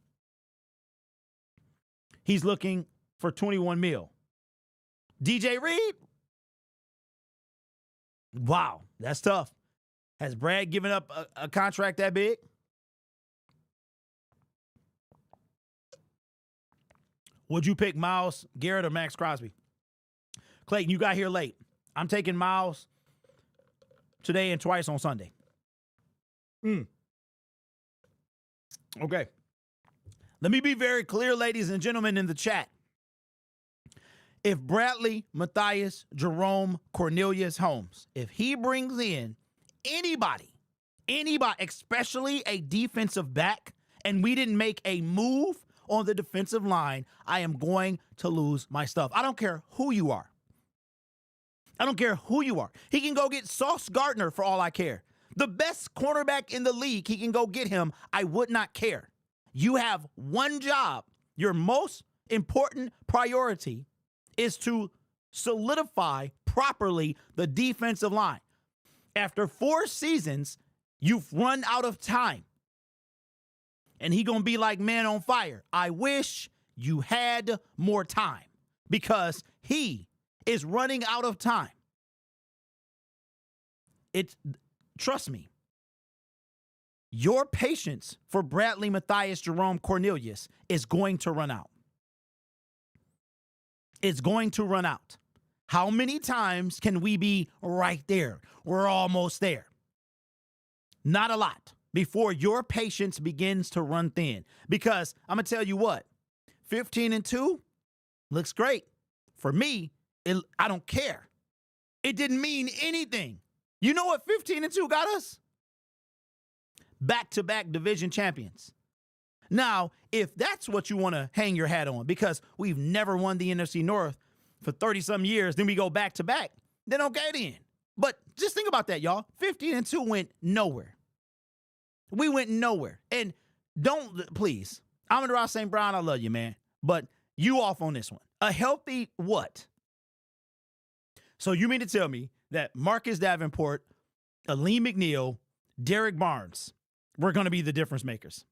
He's looking for 21 mil. DJ Reed? Wow, that's tough. Has Brad given up a contract that big? Would you pick Myles Garrett or Max Crosby? Clayton, you got here late. I'm taking Myles today and twice on Sunday. Okay. Let me be very clear, ladies and gentlemen in the chat. If Bradley, Matthias, Jerome, Cornelius Holmes, if he brings in anybody, especially a defensive back, and we didn't make a move on the defensive line, I am going to lose my stuff. I don't care who you are. He can go get Sauce Gardner for all I care. The best cornerback in the league, he can go get him. I would not care. You have one job. Your most important priority is to solidify properly the defensive line. After 4 seasons, you've run out of time. And he gonna be like man on fire. I wish you had more time because he is running out of time. Trust me. Your patience for Bradley, Matthias, Jerome, Cornelius is going to run out. It's going to run out. How many times can we be right there? We're almost there. Not a lot before your patience begins to run thin. Because I'm going to tell you what, 15-2 looks great. For me, I don't care. It didn't mean anything. You know what 15-2 got us? Back-to-back division champions. Now, if that's what you want to hang your hat on, because we've never won the NFC North for 30-some years, then we go back-to-back, then okay then. But just think about that, y'all. 15-2 went nowhere. We went nowhere. And please, Amon-Ra St. Brown, I love you, man. But you off on this one. A healthy what? So you mean to tell me that Marcus Davenport, Aleem McNeil, Derek Barnes were going to be the difference makers?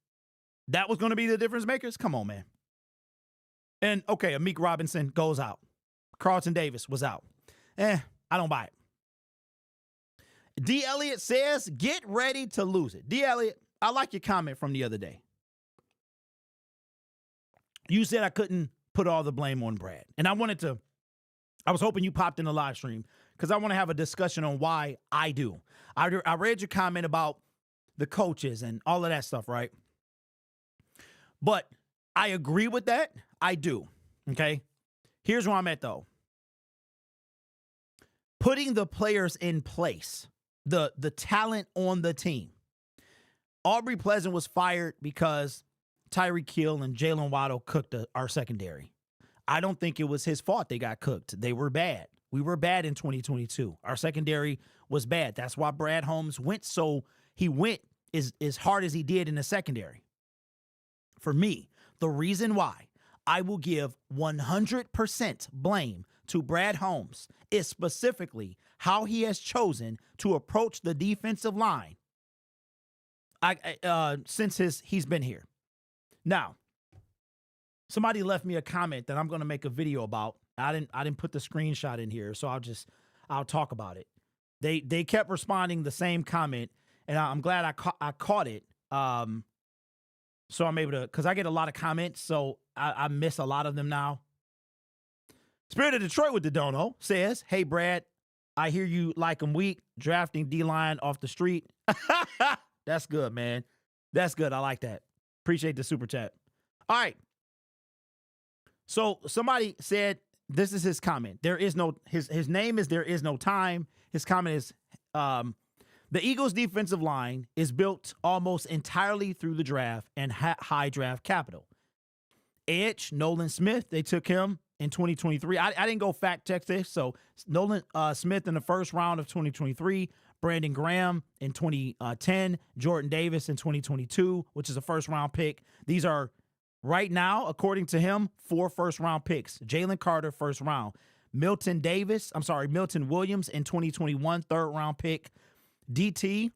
That was going to be the difference makers? Come on, man. And, okay, Amik Robinson goes out. Carlton Davis was out. I don't buy it. D. Elliott says, get ready to lose it. D. Elliott, I like your comment from the other day. You said I couldn't put all the blame on Brad. And I was hoping you popped in the live stream because I want to have a discussion on why I do. I read your comment about the coaches and all of that stuff, right? But I agree with that. I do. Okay. Here's where I'm at, though. Putting the players in place, the talent on the team. Aubrey Pleasant was fired because Tyreek Hill and Jalen Waddle cooked our secondary. I don't think it was his fault they got cooked. They were bad. We were bad in 2022. Our secondary was bad. That's why Brad Holmes went as hard as he did in the secondary. For me, the reason why I will give 100% blame to Brad Holmes is specifically how he has chosen to approach the defensive line since he's been here. Now, somebody left me a comment that I'm going to make a video about. I didn't put the screenshot in here, so I'll talk about it. They kept responding the same comment, and I'm glad I caught it. So I'm able to, because I get a lot of comments, so I miss a lot of them now. Spirit of Detroit with the dono says, hey, Brad, I hear you like him weak, drafting D-line off the street. That's good, man. That's good. I like that. Appreciate the super chat. All right. So somebody said, this is his comment. There is no, his name is There Is No Time. His comment is, the Eagles' defensive line is built almost entirely through the draft and high draft capital. Edge, Nolan Smith, they took him in 2023. I didn't go fact check this. So Nolan Smith in the first round of 2023, Brandon Graham in 2010, Jordan Davis in 2022, which is a first round pick. These are right now, according to him, 4 first round picks. Jalen Carter, first round. Milton Williams in 2021, third round pick. DT,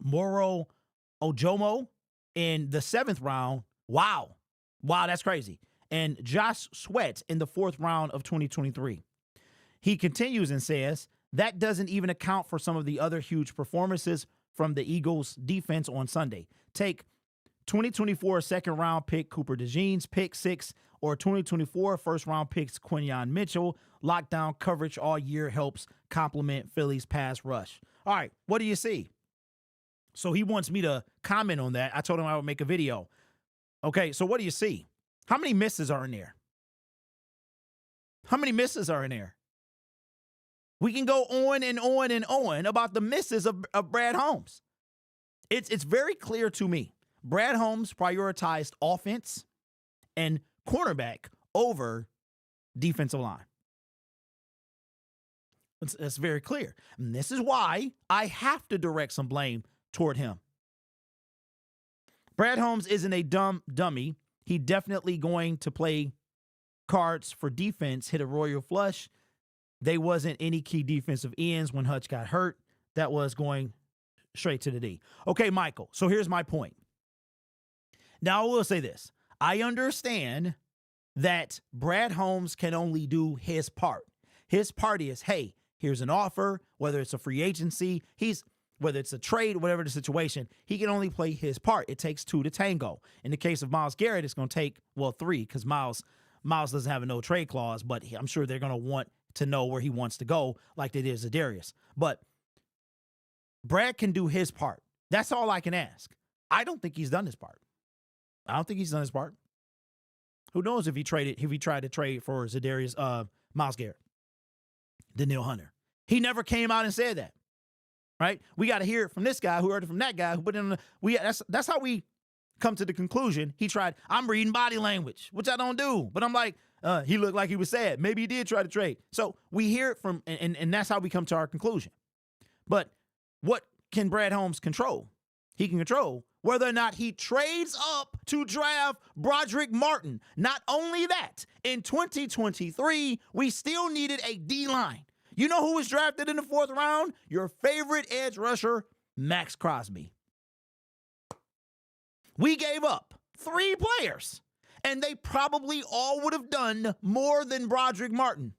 Moro Ojomo in the 7th round. Wow, that's crazy. And Josh Sweat in the 4th round of 2023. He continues and says, that doesn't even account for some of the other huge performances from the Eagles defense on Sunday. Take 2024 second round pick Cooper DeJean's pick 6 or 2024 first round picks Quinyon Mitchell. Lockdown coverage all year helps complement Philly's pass rush. All right, what do you see? So he wants me to comment on that. I told him I would make a video. Okay, so what do you see? How many misses are in there? How many misses are in there? We can go on and on and on about the misses of Brad Holmes. It's very clear to me. Brad Holmes prioritized offense and cornerback over defensive line. That's very clear. And this is why I have to direct some blame toward him. Brad Holmes isn't a dummy. He definitely going to play cards for defense, hit a royal flush. They wasn't any key defensive ends when Hutch got hurt. That was going straight to the D. Okay, Michael, so here's my point. Now, I will say this. I understand that Brad Holmes can only do his part. His part is, hey, here's an offer, whether it's a free agency, whether it's a trade, whatever the situation, he can only play his part. It takes 2 to tango. In the case of Myles Garrett, it's going to take, 3, because Myles doesn't have a no trade clause, but I'm sure they're going to want to know where he wants to go like they did Zadarius. But Brad can do his part. That's all I can ask. I don't think he's done his part. Who knows if he tried to trade for Zadarius, Myles Garrett, Danielle Hunter. He never came out and said that, right? We got to hear it from this guy who heard it from that guy who put it in. That's how we come to the conclusion. He tried. I'm reading body language, which I don't do, but I'm like, he looked like he was sad. Maybe he did try to trade. So we hear it from, and that's how we come to our conclusion. But what can Brad Holmes control? He can control whether or not he trades up to draft Broderick Martin. Not only that, in 2023, we still needed a D-line. You know who was drafted in the 4th round? Your favorite edge rusher, Max Crosby. We gave up 3 players, and they probably all would have done more than Broderick Martin.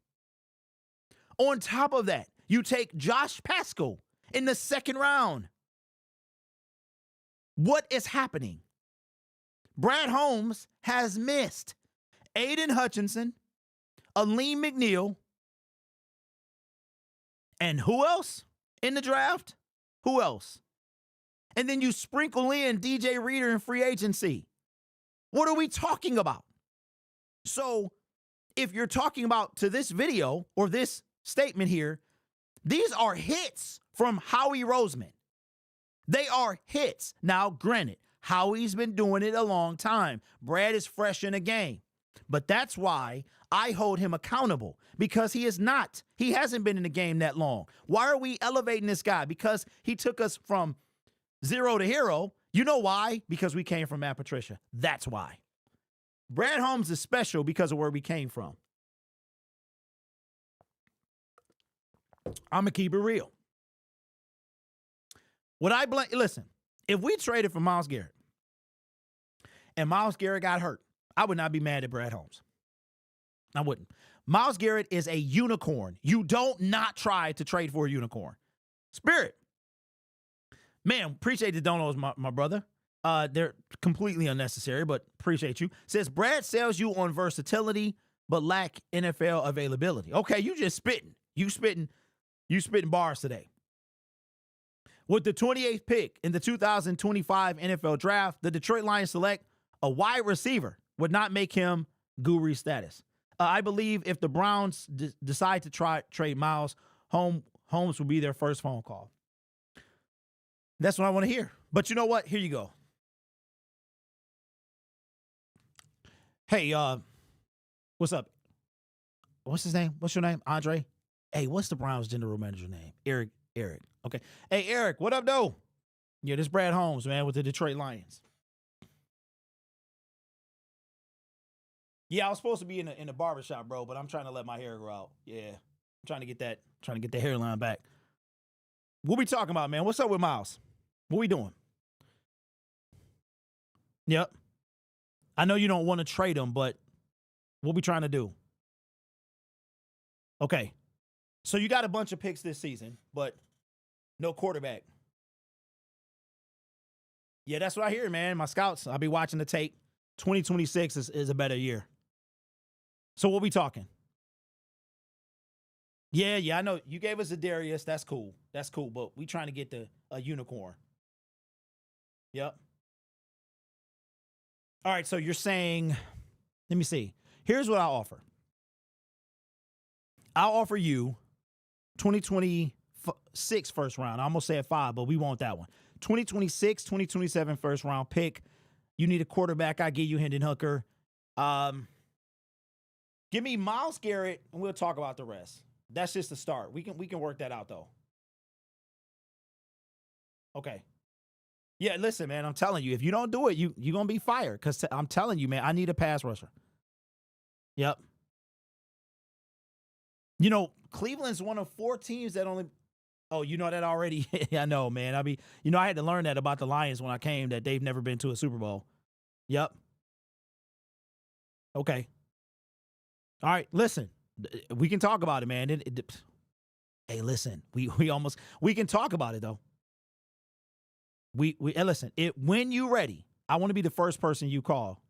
On top of that, you take Josh Paschal in the 2nd round. What is happening? Brad Holmes has missed Aiden Hutchinson, Aleem McNeil, and who else in the draft? Who else? And then you sprinkle in DJ Reader in free agency. What are we talking about? So if you're talking about to this video or this statement here, these are hits from Howie Roseman. They are hits. Now, granted, Howie's been doing it a long time. Brad is fresh in the game. But that's why I hold him accountable, because he is not. He hasn't been in the game that long. Why are we elevating this guy? Because he took us from 0 to hero. You know why? Because we came from Matt Patricia. That's why. Brad Holmes is special because of where we came from. I'm going to keep it real. Listen, if we traded for Myles Garrett and Myles Garrett got hurt, I would not be mad at Brad Holmes. I wouldn't. Myles Garrett is a unicorn. You don't not try to trade for a unicorn. Spirit. Man, appreciate the donos, my brother. They're completely unnecessary, but appreciate you. Says Brad sells you on versatility, but lack NFL availability. Okay, you just spitting. You spitting bars today. With the 28th pick in the 2025 NFL Draft, the Detroit Lions select a wide receiver. Would not make him guru status. I believe if the Browns decide to trade Myles, Holmes will be their first phone call. That's what I want to hear. But you know what? Here you go. Hey, what's up? What's his name? What's your name? Andre? Hey, what's the Browns general manager name? Eric. Okay. Hey, Eric, what up, though? Yeah, this Brad Holmes, man, with the Detroit Lions. Yeah, I was supposed to be in the barbershop, bro, but I'm trying to let my hair grow out. Yeah. I'm trying to get that hairline back. What we talking about, man? What's up with Myles? What we doing? Yep. I know you don't want to trade him, but what we trying to do? Okay. So you got a bunch of picks this season, but no quarterback. Yeah, that's what I hear, man. My scouts, I'll be watching the tape. 2026 is a better year. So what we talking? Yeah, I know. You gave us a Darius. That's cool. But we trying to get a unicorn. Yep. All right, so you're saying, let me see. Here's what I'll offer. I'll offer you 2026 first round. I almost said 5, but we want that one. 2026, 2027 first round pick. You need a quarterback. I give you Hendon Hooker. Give me Myles Garrett, and we'll talk about the rest. That's just the start. We can work that out, though. Okay. Yeah, listen, man, I'm telling you, if you don't do it, you're going to be fired, because I'm telling you, man, I need a pass rusher. Yep. You know, Cleveland's one of 4 teams that only – oh, you know that already? I know, man. I had to learn that about the Lions when I came, that they've never been to a Super Bowl. Yep. Okay. All right, listen. We can talk about it, man. Hey, listen. We can talk about it, though. Listen, when you ready, I want to be the first person you call.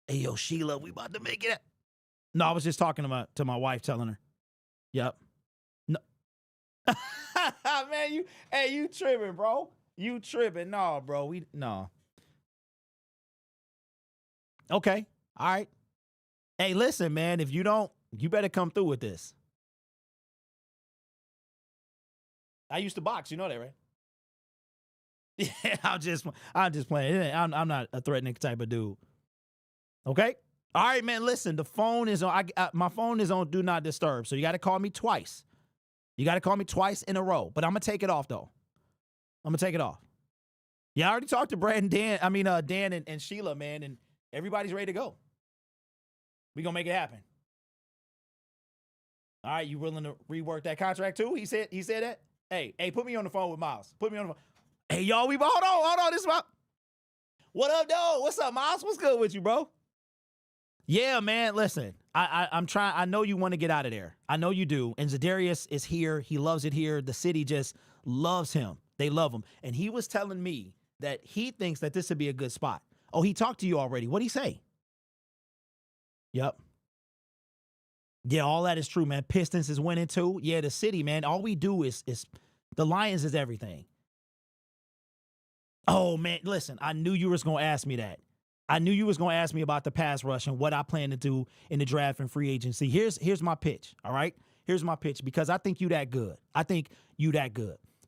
Hey, yo, Sheila, we about to make it. No, I was just talking to my wife, telling her. Yep. No. Man, you tripping, bro. You tripping. No, bro. No. Okay. All right. Hey, listen, man, if you don't, you better come through with this. I used to box, you know that, right? Yeah, I'm just playing. I'm not a threatening type of dude. Okay? All right, man, listen, the phone is on, my phone is on Do Not Disturb, so you got to call me twice. You got to call me twice in a row, but I'm going to take it off, though. I'm going to take it off. Yeah, I already talked to Brad and Dan, and Sheila, man, and everybody's ready to go. We going to make it happen. All right, you willing to rework that contract too? He said that? Hey, put me on the phone with Miles. Put me on the phone. Hey, y'all, hold on. This is my... What up, dog? What's up, Miles? What's good with you, bro? Yeah, man, listen, I'm trying. I know you want to get out of there. I know you do. And Zadarius is here. He loves it here. The city just loves him. They love him. And he was telling me that he thinks that this would be a good spot. Oh, he talked to you already. What'd he say? Yep. Yeah, all that is true, man. Pistons is winning too. Yeah, the city, man. All we do is the Lions is everything. Oh, man, listen, I knew you was going to ask me that. I knew you was going to ask me about the pass rush and what I plan to do in the draft and free agency. Here's my pitch, all right? Here's my pitch because I think you that good.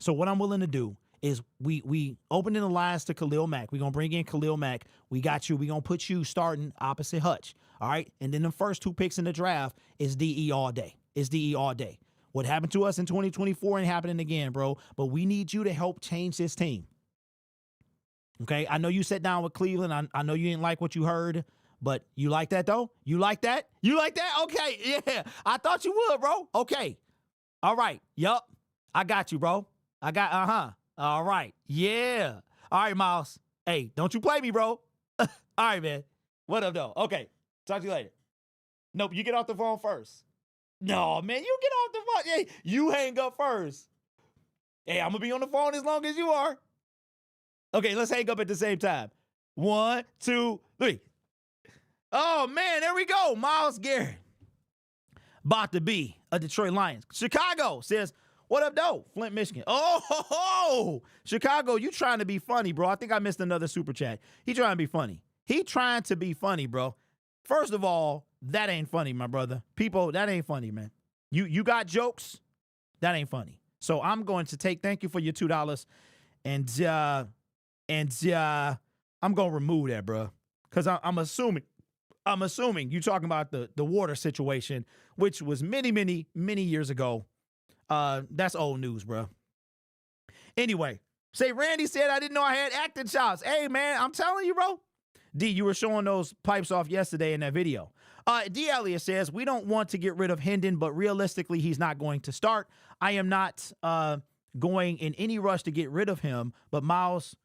So what I'm willing to do is we opening the lines to Khalil Mack. We're going to bring in Khalil Mack. We got you. We're going to put you starting opposite Hutch, all right? And then the first 2 picks in the draft is DE all day. What happened to us in 2024 ain't happening again, bro. But we need you to help change this team. Okay, I know you sat down with Cleveland. I know you didn't like what you heard, but you like that, though? You like that? Okay, yeah. I thought you would, bro. Okay. All right. Yup. I got you, bro. All right. Yeah. All right, Miles. Hey, don't you play me, bro. All right, man. What up, though? Okay. Talk to you later. Nope, you get off the phone first. No, man, you get off the phone. Hey, you hang up first. Hey, I'm going to be on the phone as long as you are. Okay, let's hang up at the same time. 1, 2, 3. Oh, man, there we go. Myles Garrett. About to be a Detroit Lions. Chicago says, what up, though? Flint, Michigan. Oh, Chicago, you trying to be funny, bro. I think I missed another super chat. He trying to be funny. Bro. First of all, that ain't funny, my brother. People, that ain't funny, man. You got jokes? That ain't funny. So I'm going to thank you for your $2. And I'm going to remove that, bro. Because I'm assuming you talking about the water situation, which was many, many, many years ago. That's old news, bro. Anyway, say Randy said I didn't know I had acting chops. Hey, man, I'm telling you, bro. D, you were showing those pipes off yesterday in that video. D. Elliott says, we don't want to get rid of Hendon, but realistically, he's not going to start. I am not going in any rush to get rid of him, but Miles,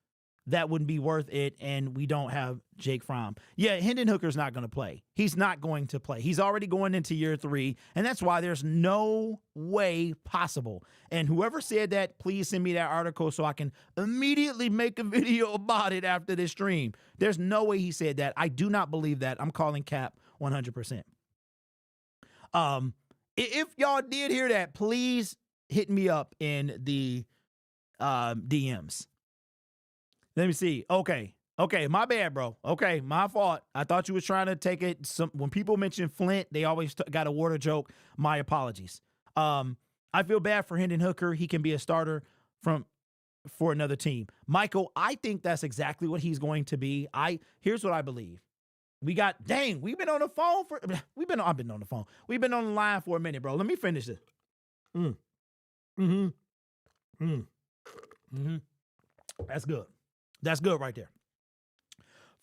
that wouldn't be worth it, and we don't have Jake Fromm. Yeah, Hendon Hooker's not going to play. He's not going to play. He's already going into year 3, and that's why there's no way possible. And whoever said that, please send me that article so I can immediately make a video about it after this stream. There's no way he said that. I do not believe that. I'm calling cap 100%. If y'all did hear that, please hit me up in the DMs. Let me see. Okay, my bad, bro. Okay, my fault. I thought you was trying to take it. When people mention Flint, they always got a water joke. My apologies. I feel bad for Hendon Hooker. He can be a starter for another team. Michael, I think that's exactly what he's going to be. Here's what I believe. We've been on the phone I've been on the phone. We've been on the line for a minute, bro. Let me finish this. That's good. That's good right there.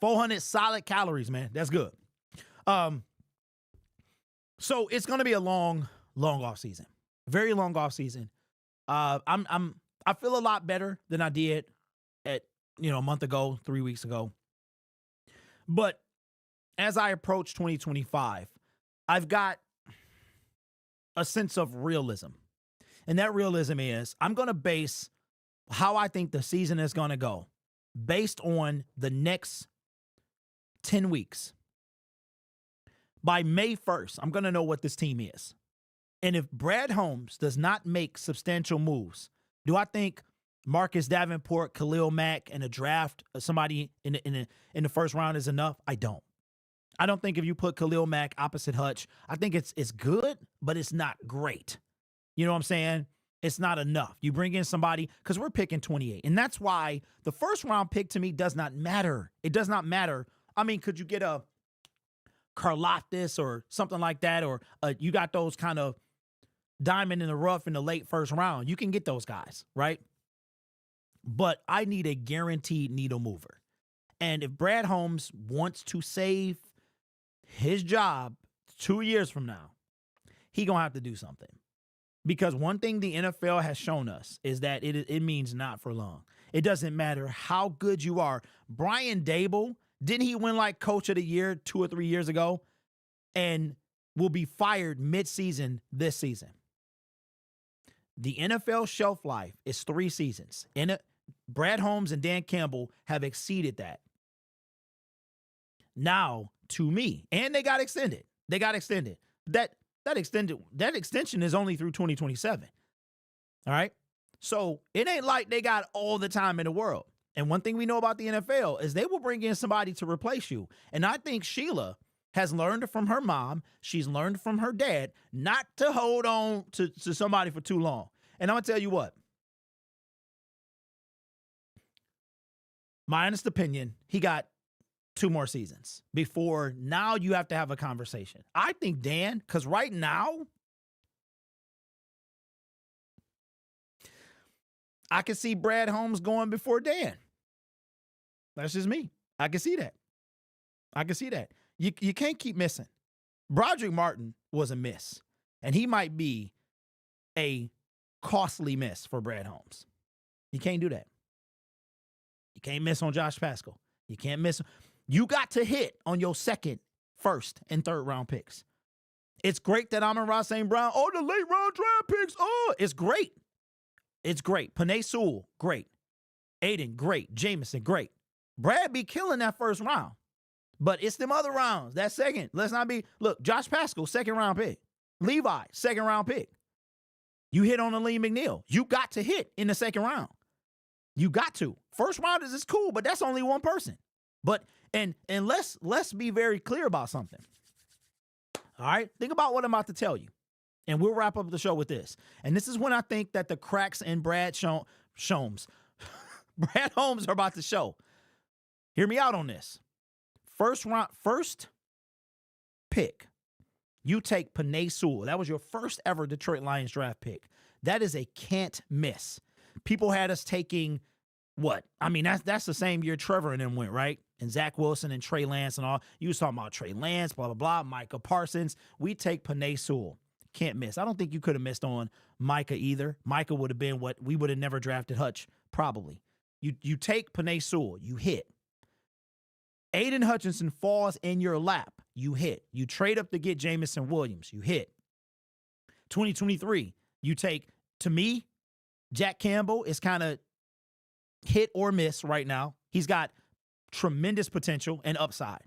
400 solid calories, man. That's good. So it's going to be a long off season. Very long off season. I feel a lot better than I did at, a month ago, 3 weeks ago. But as I approach 2025, I've got a sense of realism. And that realism is I'm going to base how I think the season is going to go based on the next 10 weeks. By May 1st, I'm going to know what this team is. And if Brad Holmes does not make substantial moves, do I think Marcus Davenport, Khalil Mack, and a draft somebody in the first round is enough? I don't. I don't think if you put Khalil Mack opposite Hutch, I think it's good, but it's not great. You know what I'm saying? It's not enough. You bring in somebody, because we're picking 28. And that's why the first round pick to me does not matter. It does not matter. I mean, could you get a Karlaftis or something like that? Or you got those kind of diamond in the rough in the late first round. You can get those guys, right? But I need a guaranteed needle mover. And if Brad Holmes wants to save his job 2 years from now, he going to have to do something. Because one thing the NFL has shown us is that it means not for long. It doesn't matter how good you are. Brian Dable, didn't he win like Coach of the Year 2 or 3 years ago? And will be fired midseason this season. The NFL shelf life is 3 seasons. Brad Holmes and Dan Campbell have exceeded that. Now, to me, and they got extended. That extension is only through 2027. All right? So it ain't like they got all the time in the world. And one thing we know about the NFL is they will bring in somebody to replace you. And I think Sheila has learned from her mom. She's learned from her dad not to hold on to somebody for too long. And I'm going to tell you what. My honest opinion, he got 2 more seasons before now you have to have a conversation. I think Dan, because right now, I can see Brad Holmes going before Dan. That's just me. I can see that. You can't keep missing. Broderick Martin was a miss, and he might be a costly miss for Brad Holmes. You can't do that. You can't miss on Josh Pascal. You can't miss. You got to hit on your second, first, and third round picks. It's great that Amon-Ra St. Brown, the late round draft picks. It's great. It's great. Penei Sewell, great. Aiden, great. Jameson, great. Brad be killing that first round. But it's them other rounds. That second. Let's not be. Look, Josh Pascal, second round pick. Levi, second round pick. You hit on Aleem McNeil. You got to hit in the second round. You got to. First rounders is cool, but that's only one person. But and let's be very clear about something. All right? Think about what I'm about to tell you. And we'll wrap up the show with this. And this is when I think that the cracks in Brad Holmes are about to show. Hear me out on this. First pick, you take Penei Sewell. That was your first ever Detroit Lions draft pick. That is a can't miss. People had us taking what? I mean, that's the same year Trevor and them went, right? And Zach Wilson and Trey Lance and all. You was talking about Trey Lance, blah, blah, blah, Micah Parsons. We take Penei Sewell. Can't miss. I don't think you could have missed on Micah either. Micah would have been what we would have never drafted Hutch, probably. You take Penei Sewell. You hit. Aiden Hutchinson falls in your lap. You hit. You trade up to get Jamison Williams. You hit. 2023, you take, to me, Jack Campbell is kind of hit or miss right now. He's got tremendous potential and upside.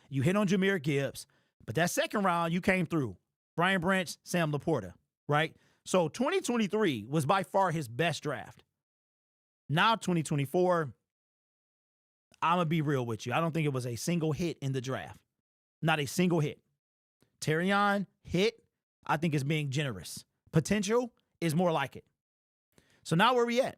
You hit on Jahmyr Gibbs, but that second round, you came through. Brian Branch, Sam Laporta, right? So 2023 was by far his best draft. Now 2024, I'm going to be real with you. I don't think it was a single hit in the draft. Not a single hit. Terrion, hit, I think is being generous. Potential is more like it. So now where we at?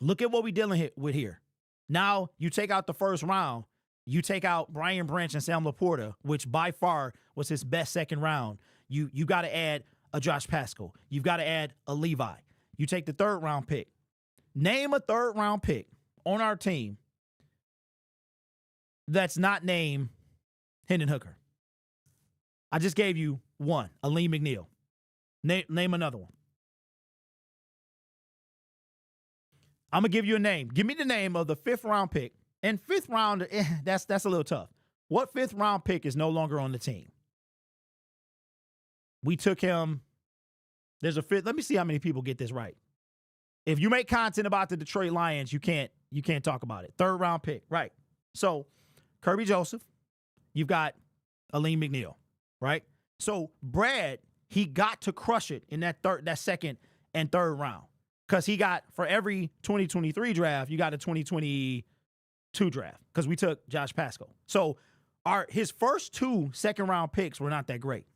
Look at what we're dealing with here. Now you take out the first round. You take out Brian Branch and Sam Laporta, which by far was his best second round. You got to add a Josh Pascal. You've got to add a Levi. You take the third round pick. Name a third round pick on our team that's not named Hendon Hooker. I just gave you one, Aleem McNeil. Name another one. I'm going to give you a name. Give me the name of the 5th round pick. And 5th round, that's a little tough. What 5th round pick is no longer on the team? We took him. There's a 5th. Let me see how many people get this right. If you make content about the Detroit Lions, you can't talk about it. 3rd round pick, right? So Kirby Joseph, you've got Aleem McNeil, right? So Brad, he got to crush it in that second and third round. Because he got, for every 2023 draft, you got a 2022 draft. Because we took Josh Pascal. So his first 2 second-round picks were not that great.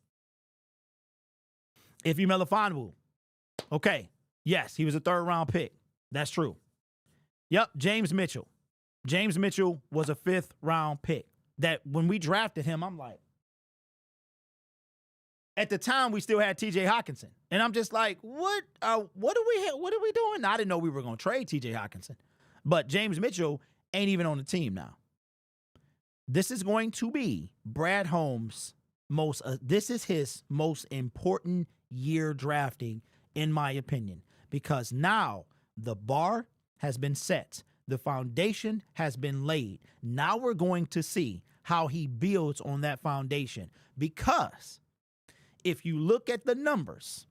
Ify Melifonwu, okay, yes, he was a 3rd-round pick. That's true. Yep, James Mitchell. James Mitchell was a 5th-round pick. That when we drafted him, I'm like, at the time we still had T.J. Hockenson, and I'm just like, what are we doing? I didn't know we were going to trade T.J. Hockenson, but James Mitchell ain't even on the team now. This is going to be Brad Holmes' this is his most important year drafting, in my opinion, because now the bar has been set. The foundation has been laid. Now we're going to see how he builds on that foundation, because if you look at the numbers,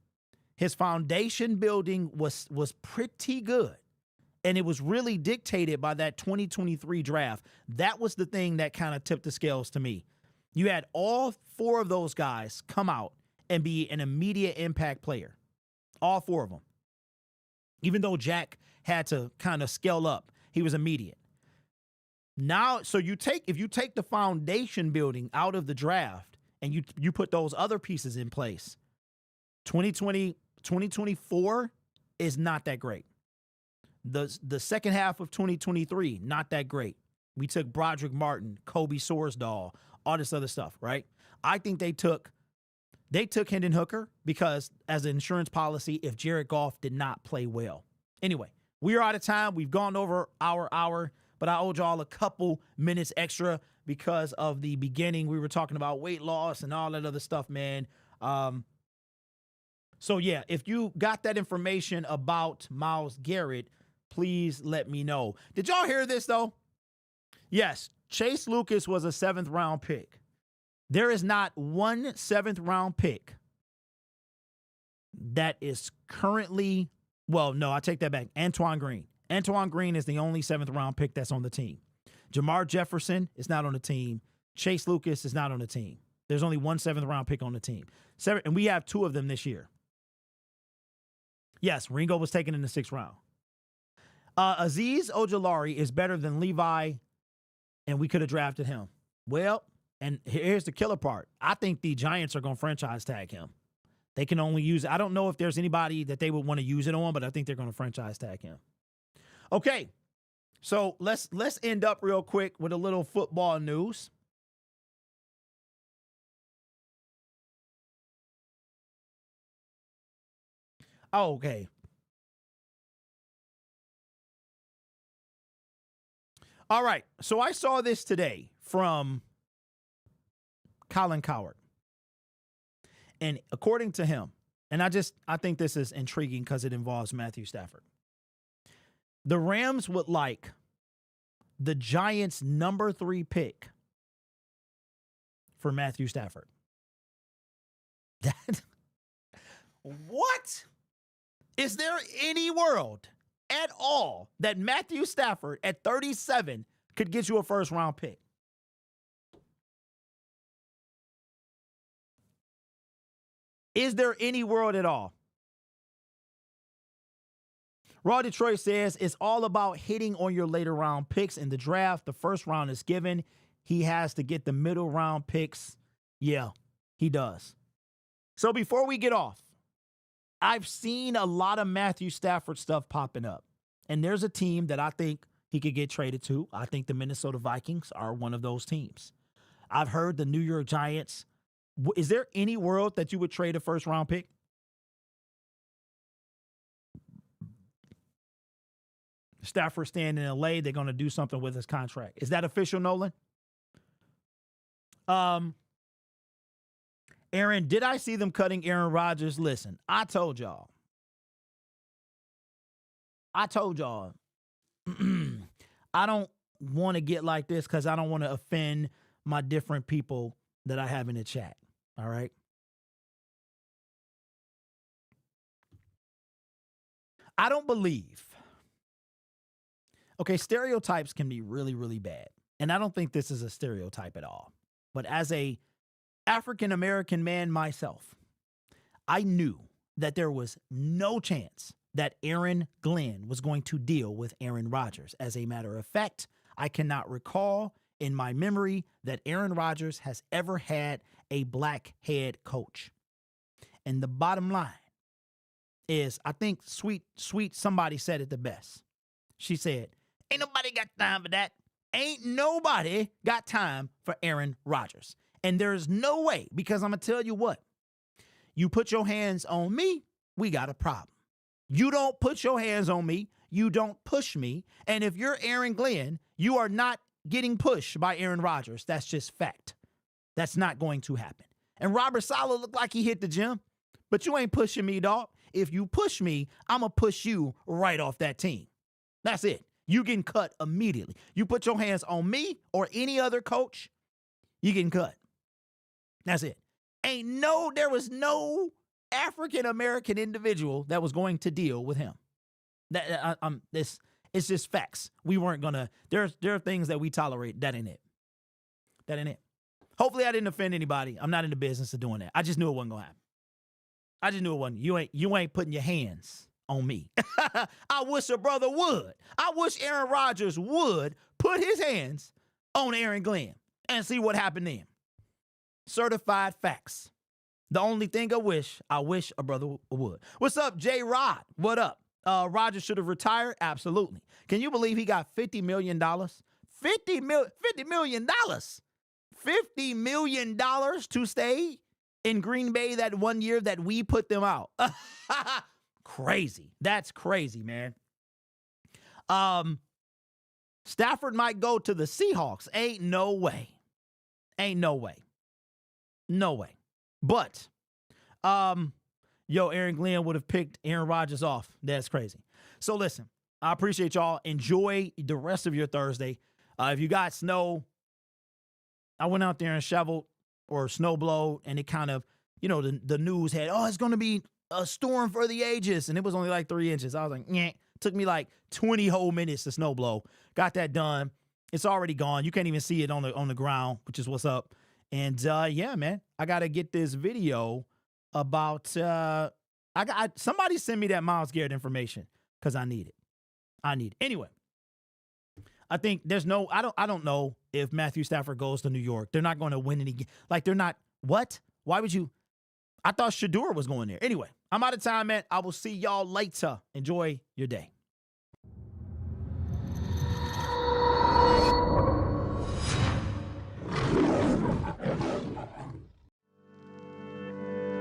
his foundation building was pretty good. And it was really dictated by that 2023 draft. That was the thing that kind of tipped the scales to me. You had all 4 of those guys come out and be an immediate impact player. All 4 of them. Even though Jack had to kind of scale up, he was immediate. Now, so if you take the foundation building out of the draft and you put those other pieces in place, 2024 is not that great. The second half of 2023, not that great. We took Broderick Martin, Kobe Sorsdahl, all this other stuff, right? I think they took Hendon Hooker because as an insurance policy if Jared Goff did not play well. Anyway, we are out of time. We've gone over our hour, but I owed y'all a couple minutes extra because of the beginning. We were talking about weight loss and all that other stuff, man. So yeah, if you got that information about Myles Garrett, please let me know. Did y'all hear this, though? Yes, Chase Lucas was a 7th-round pick. There is not one 7th-round pick that is currently, well, no, I take that back. Antoine Green. Antoine Green is the only 7th-round pick that's on the team. Jamar Jefferson is not on the team. Chase Lucas is not on the team. There's only one 7th-round pick on the team. And we have 2 of them this year. Yes, Ringo was taken in the 6th round. Azeez Ojulari is better than Levi, and we could have drafted him. Well, and here's the killer part. I think the Giants are going to franchise tag him. They can only use, I don't know if there's anybody that they would want to use it on, but I think they're going to franchise tag him. Okay, so let's end up real quick with a little football news. Oh, okay. All right, so I saw this today from Colin Cowherd. And according to him, and I think this is intriguing because it involves Matthew Stafford. The Rams would like the Giants' number 3 pick for Matthew Stafford. What? Is there any world at all that Matthew Stafford at 37 could get you a 1st-round pick? Is there any world at all? Raw Detroit says it's all about hitting on your later round picks in the draft. The 1st round is given. He has to get the middle round picks. Yeah, he does. So before we get off, I've seen a lot of Matthew Stafford stuff popping up. And there's a team that I think he could get traded to. I think the Minnesota Vikings are one of those teams. I've heard the New York Giants. Is there any world that you would trade a 1st-round pick? Stafford staying in LA, they're going to do something with his contract. Is that official, Nolan? Aaron, did I see them cutting Aaron Rodgers? Listen, I told y'all. I don't want to get like this because I don't want to offend my different people that I have in the chat. All right. I don't believe. Okay, stereotypes can be really, really bad. And I don't think this is a stereotype at all. But as a African-American man myself, I knew that there was no chance that Aaron Glenn was going to deal with Aaron Rodgers. As a matter of fact, I cannot recall in my memory that Aaron Rodgers has ever had a black head coach. And the bottom line is, I think sweet somebody said it the best. She said, ain't nobody got time for that. Ain't nobody got time for Aaron Rodgers. And there's no way, because I'm going to tell you what, you put your hands on me, we got a problem. You don't put your hands on me, you don't push me. And if you're Aaron Glenn, you are not getting pushed by Aaron Rodgers. That's just fact. That's not going to happen. And Robert Saleh looked like he hit the gym, but you ain't pushing me, dog. If you push me, I'm going to push you right off that team. That's it. You getting cut immediately. You put your hands on me or any other coach, you getting cut. That's it. There was no African-American individual that was going to deal with him. It's just facts. We weren't gonna. There are things that we tolerate. That ain't it. That ain't it. Hopefully, I didn't offend anybody. I'm not in the business of doing that. I just knew it wasn't gonna happen. I just knew it wasn't. You ain't putting your hands on me. I wish a brother would. I wish Aaron Rodgers would put his hands on Aaron Glenn and see what happened then. Certified facts. The only thing I wish a brother would. What's up, J. Rod? What up? Rodgers should have retired? Absolutely. Can you believe he got $50 million? $50 million. $50 million to stay in Green Bay that one year that we put them out. Crazy. That's crazy, man. Stafford might go to the Seahawks. Ain't no way. Ain't no way. No way. But, Aaron Glenn would have picked Aaron Rodgers off. That's crazy. So listen, I appreciate y'all. Enjoy the rest of your Thursday. If you got snow, I went out there and shoveled or snow blow, and it kind of, the news had, it's going to be a storm for the ages. And it was only like 3 inches. I was like, yeah. Took me like 20 whole minutes to snow blow. Got that done. It's already gone. You can't even see it on the ground, which is what's up. And yeah, man, I got to get this video about, somebody send me that Myles Garrett information because I need it. Anyway, I think I don't know if Matthew Stafford goes to New York. They're not going to win any, they're not, what? Why would you? I thought Shador was going there. Anyway, I'm out of time, man. I will see y'all later. Enjoy your day.